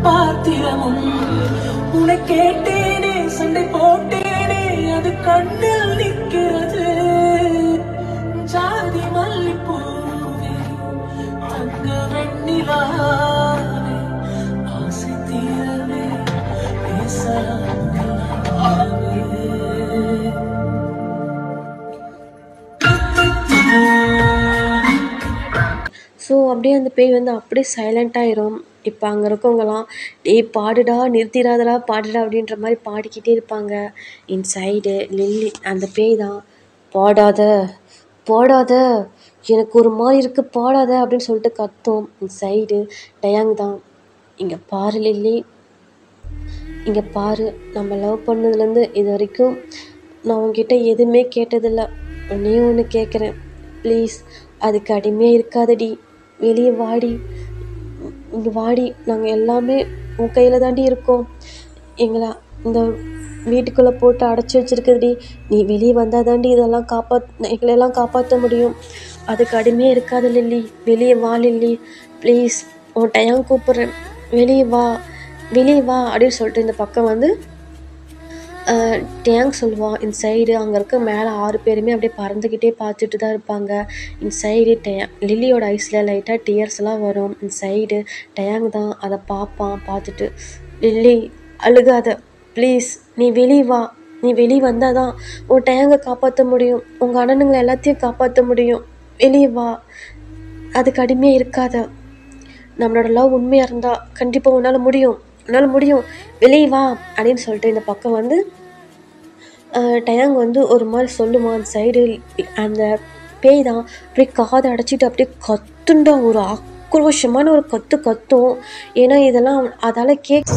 பாத்திரமும் உன்னை கேட்டேனே, சண்டை போட்டேனே, அது கண்ணில் நிற்கிறது. ஜாதி மல்லிப்பூவே, தங்க வெண்ணிலாவே, ஆசை தீரவே பேசலாமே. ஸோ அப்படியே அந்த பேய் வந்து அப்படியே சைலண்ட்டாயிரும். இப்போ அங்கே இருக்கவங்களாம் டேய் பாடுடா, நிறுத்திடாதடா பாடுடா அப்படின்ற மாதிரி பாடிக்கிட்டே இருப்பாங்க. இன் சைடு லில்லி அந்த பேய் தான் பாடாத பாடாத, எனக்கு ஒரு மாதிரி இருக்குது பாடாத அப்படின்னு சொல்லிட்டு கத்தும். இந்த சைடு டயாங் தான், இங்கே பாரு லில்லி, இங்கே பாரு, நம்ம லவ் பண்ணதுலேருந்து இது வரைக்கும் நான் உங்ககிட்ட எதுவுமே கேட்டதில்லை, ஒன்றே ஒன்று கேட்குறேன், ப்ளீஸ் அதுக்கு அடிமையாக இருக்காதடி, வெளியே வாடி, இங்கே வாடி, நாங்கள் எல்லாமே உன் கையில் தாண்டி இருக்கோம், எங்களை இந்த வீட்டுக்குள்ளே போட்டு அடைச்சி வச்சுருக்குதுடி, நீ வெளியே வந்தால் தாண்டி இதெல்லாம் எங்களெல்லாம் காப்பாற்ற முடியும், அதுக்கு அடிமையாக இருக்காது லில்லி, வெளியே வா லில்லி ப்ளீஸ், உன் டயாங் கூப்பிட்றேன், வெளியே வா வெளியே வா அப்படின்னு சொல்லிட்டு இந்த பக்கம் வந்து டேங் சொல்லுவான். இந்த சைடு அங்கே இருக்க மேலே 6 பேருமே அப்படியே பறந்துக்கிட்டே பார்த்துட்டு தான் இருப்பாங்க. இந்த சைடு லில்லியோட ஐஸில் லைட்டாக டியர்ஸ்லாம் வரும். இந்த சைடு டயாங் தான் அதை பார்த்துட்டு, லில்லி அழுகாத ப்ளீஸ், நீ வெளியே வா, நீ வெளியே வந்தால் தான் உன் டயாங்கை காப்பாற்ற முடியும், உங்கள் அண்ணனுங்களை எல்லாத்தையும் காப்பாற்ற முடியும், வெளியே வா, அதுக்கு அடிமையாக இருக்காத, நம்மளோட லவ் உண்மையாக இருந்தால் கண்டிப்பாக உன்னால் முடியும், வெளியே வா அப்படின்னு சொல்லிட்டு இந்த பக்கம் வந்து டயாங் வந்து ஒரு மாதிரி சொல்லுமா. அந்த சைடு அந்த பேய் தான் அப்படியே காதை அடைச்சிட்டு அப்படியே கத்துண்டா, ஒரு ஆக்ரோஷமான ஒரு கத்தும். ஏன்னா இதெல்லாம் அதால் கேட்க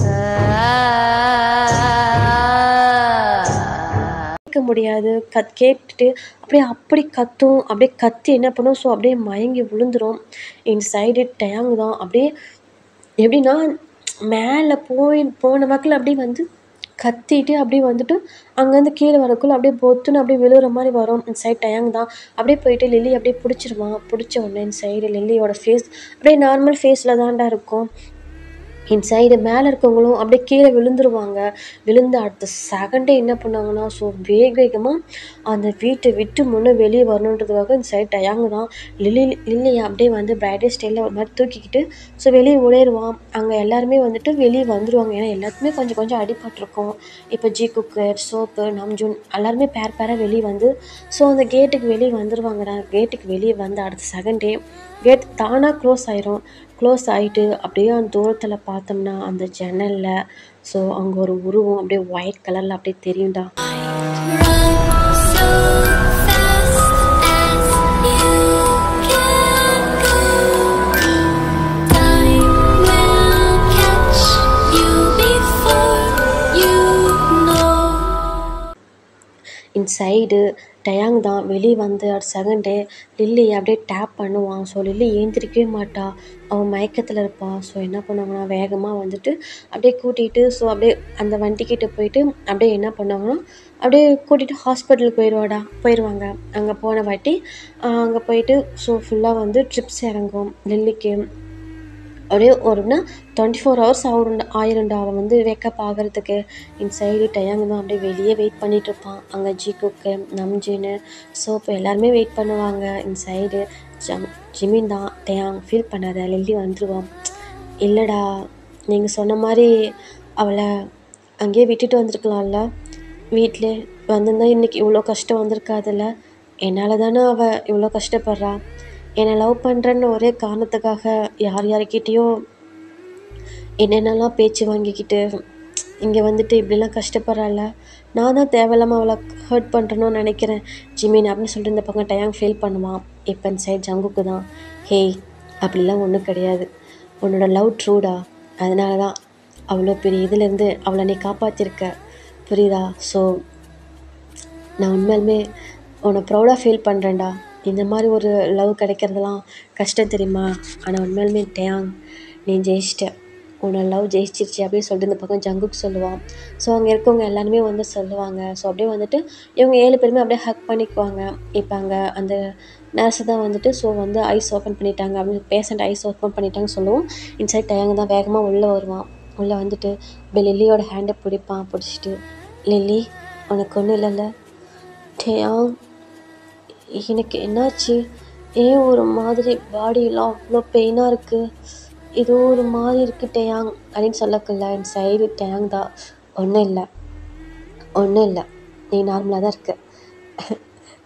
முடியாது, கேட்டுட்டு அப்படி கத்தும், அப்படியே கத்தி என்ன பண்ணும், ஸோ அப்படியே மயங்கி விழுந்துடும். இந்த சைடு டயாங் தான் அப்படியே எப்படின்னா மேலே போன வாக்கில் அப்படியே வந்து கத்திட்டு அப்படியே வந்துட்டு அங்கேருந்து கீழே வரக்குள்ள அப்படியே பொத்துன்னு அப்படியே விழுகிற மாதிரி வரும். இந்த சைடு டயாங் தான் அப்படியே போயிட்டு லில்லி அப்படியே பிடிச்சிருவான். பிடிச்ச உடனே இந்த சைடு லில்லியோட ஃபேஸ் அப்படியே நார்மல் ஃபேஸில் தான்டா இருக்கும். இந்த சைடு மேலே இருக்கவங்களும் அப்படியே கீழே விழுந்துருவாங்க. விழுந்து அடுத்த செகண்டே என்ன பண்ணாங்கன்னா, ஸோ வேகமாக அந்த வீட்டை விட்டு முன்னே வெளியே வரணுன்றதுக்காக இந்த சைடு டயாங் தான் லில்லியை அப்படியே வந்து பிரைடல் ஸ்டைலில் ஒரு மாதிரி தூக்கிக்கிட்டு ஸோ வெளியே ஓடிடுவான். அங்கே எல்லாருமே வந்துட்டு வெளியே வந்துடுவாங்க. ஏன்னா எல்லாத்துக்குமே கொஞ்சம் கொஞ்சம் அடிபட்டிருக்கும். இப்போ ஜிகுக்கர், சோப்பு, நம்ஜூன் எல்லாருமே பேராக வெளியே வந்து ஸோ அந்த கேட்டுக்கு வெளியே வந்துடுவாங்கடா. கேட்டுக்கு வெளியே வந்து அடுத்த செகண்டே கேட் தானாக க்ளோஸ் ஆயிரும். க்ளோஸ் ஆகிட்டு அப்படியே அந்த தூரத்தில் பார்த்தோம்னா அந்த ஜன்னலில் ஸோ அங்கே ஒரு உருவம் அப்படியே ஒயிட் கலரில் அப்படியே தெரியும்டா. இந்த சைடு டயாங் தான் வெளியே வந்து அடுத்த செகண்டே லில்லியை அப்படியே டேப் பண்ணுவான். ஸோ லில்லி ஏந்திரிக்கவே மாட்டா. அவன் மயக்கத்தில் இருப்பான். ஸோ என்ன பண்ணுவாங்கன்னா வேகமாக வந்துட்டு அப்படியே கூட்டிகிட்டு ஸோ அப்படியே அந்த வண்டிக்கிட்ட போயிட்டு அப்படியே என்ன பண்ணுவாங்கன்னா அப்படியே கூட்டிகிட்டு ஹாஸ்பிட்டலுக்கு போயிடுவாங்க. அங்கே போன வாட்டி அங்கே போயிட்டு ஸோ ஃபுல்லாக வந்து ட்ரிப்ஸ் இறங்கும் லில்லிக்கு. அப்படியே ஒருனா 24 ஹவர்ஸ் ஆயிரும்டா அவன் வந்து வேக்கப் ஆகிறதுக்கு. இன்சைடு டயாங் தான் அப்படியே வெளியே வெயிட் பண்ணிட்டு இருப்பான். அங்கே ஜிகுக்கு நம்ஜின்னு ஸோ இப்போ எல்லாருமே வெயிட் பண்ணுவாங்க. இன்சைடு ஜிமின் தான் டயாங் ஃபீல் பண்ணாத லில்லி வந்துடுவான். இல்லைடா நீங்கள் சொன்ன மாதிரி அவளை அங்கேயே விட்டுட்டு வந்திருக்கலாம்ல, வீட்டிலே வந்திருந்தா இன்றைக்கி இவ்வளோ கஷ்டம் வந்திருக்காதுல்ல. என்னால் தானே அவள் இவ்வளோ கஷ்டப்படுறா. என்னை லவ் பண்ணுறேன்னு ஒரே காரணத்துக்காக யார்கிட்டேயோ என்னென்னலாம் பேச்சு வாங்கிக்கிட்டு இங்கே வந்துட்டு இப்படிலாம் கஷ்டப்படுறாள். நான் தான் தேவையில்லாமல் அவளை ஹர்ட் பண்ணுறேன்னு நினைக்கிறேன் ஜிமின் அப்படின்னு சொல்லிட்டு இந்த பக்கம் டயாங் ஃபீல் பண்ணுவான். இப்போ இந்த சைட் ஜங்குக்கு தான் ஹேய் அப்படிலாம் ஒன்றும் கிடையாது, உன்னோட லவ் ட்ரூடா, அதனால தான் அவ்வளோ பெரிய இதுலேருந்து அவளை நீ காப்பாற்றிருக்க, புரியுதா? ஸோ நான் உண்மையிலுமே உன்னை ப்ரௌடாக ஃபீல் பண்ணுறேன்டா. இந்த மாதிரி ஒரு லவ் கிடைக்கிறதுலாம் கஷ்டம் தெரியுமா? ஆனால் உண்மையிலுமே டயாங் நீ ஜெயிச்சிட்ட, உன்னோட லவ் ஜெயிச்சிருச்சு அப்படின்னு சொல்லிட்டு இந்த பக்கம் ஜங்குக்கு சொல்லுவான். ஸோ அங்கே இருக்கவங்க எல்லாருமே வந்து சொல்லுவாங்க. ஸோ அப்படியே வந்துட்டு இவங்க 7 பேருமே அப்படியே ஹக் பண்ணிக்குவாங்க. இப்போ அங்கே அந்த நர்ஸு தான் வந்துட்டு ஸோ வந்து ஐஸ் ஓப்பன் பண்ணிட்டாங்க அப்படின்னு பேஷண்ட் ஐஸ் ஓப்பன் பண்ணிட்டாங்கன்னு சொல்லுவோம். இன்சைட் டயாங் தான் வேகமாக உள்ளே வருவான். உள்ளே வந்துட்டு இப்போ லில்லியோட ஹேண்டை பிடிச்சிட்டு லில்லி உனக்கு ஒன்றும் இல்லைல்ல? டயாங் எனக்கு என்னாச்சு, ஏன் ஒரு மாதிரி பாடியெல்லாம் அவ்வளோ பெயினாக இருக்குது, ஏதோ ஒரு மாதிரி இருக்குது டயாங் அப்படின்னு சொல்லக்குள்ள என் சைடு டயாங் தான் ஒன்றும் இல்லை நீ நார்மலாக தான் இருக்க,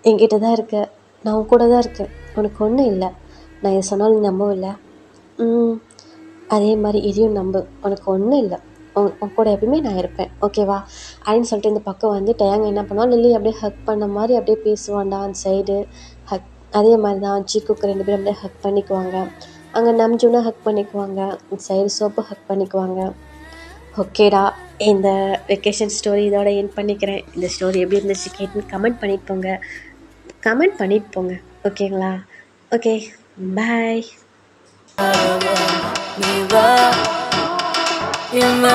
என்கிட்ட தான் இருக்க, நான் உன் கூட தான் இருக்கேன், உனக்கு ஒன்றும் இல்லை, நான் இதை சொன்னாலும் நீ நம்பவில்லை, அதே மாதிரி இதையும் நம்பு, உனக்கு ஒன்றும் இல்லை, உன் கூட எப்பயுமே நான் இருப்பேன், ஓகேவா அப்படின்னு சொல்லிட்டு இந்த பக்கம் வந்து டயாங் என்ன பண்ணுவான், லில்லி அப்படியே ஹக் பண்ண மாதிரி அப்படியே பேசுவான்டா அந்த சைடு ஹக். அதே மாதிரி தான் ஜிகுக்கு 2 பேரும் அப்படியே ஹக் பண்ணிக்குவாங்க. அங்கே நம்ஜூனா ஹக் பண்ணிக்குவாங்க. இந்த சைடு சோப்பு ஹக் பண்ணிக்குவாங்க. ஓகேடா, இந்த வெக்கேஷன் ஸ்டோரி இதோட என் பண்ணிக்கிறேன். இந்த ஸ்டோரி எப்படி இருந்துச்சு கேட்டுன்னு கமெண்ட் பண்ணிட்டு போங்க ஓகேங்களா? Okay bye. என்ன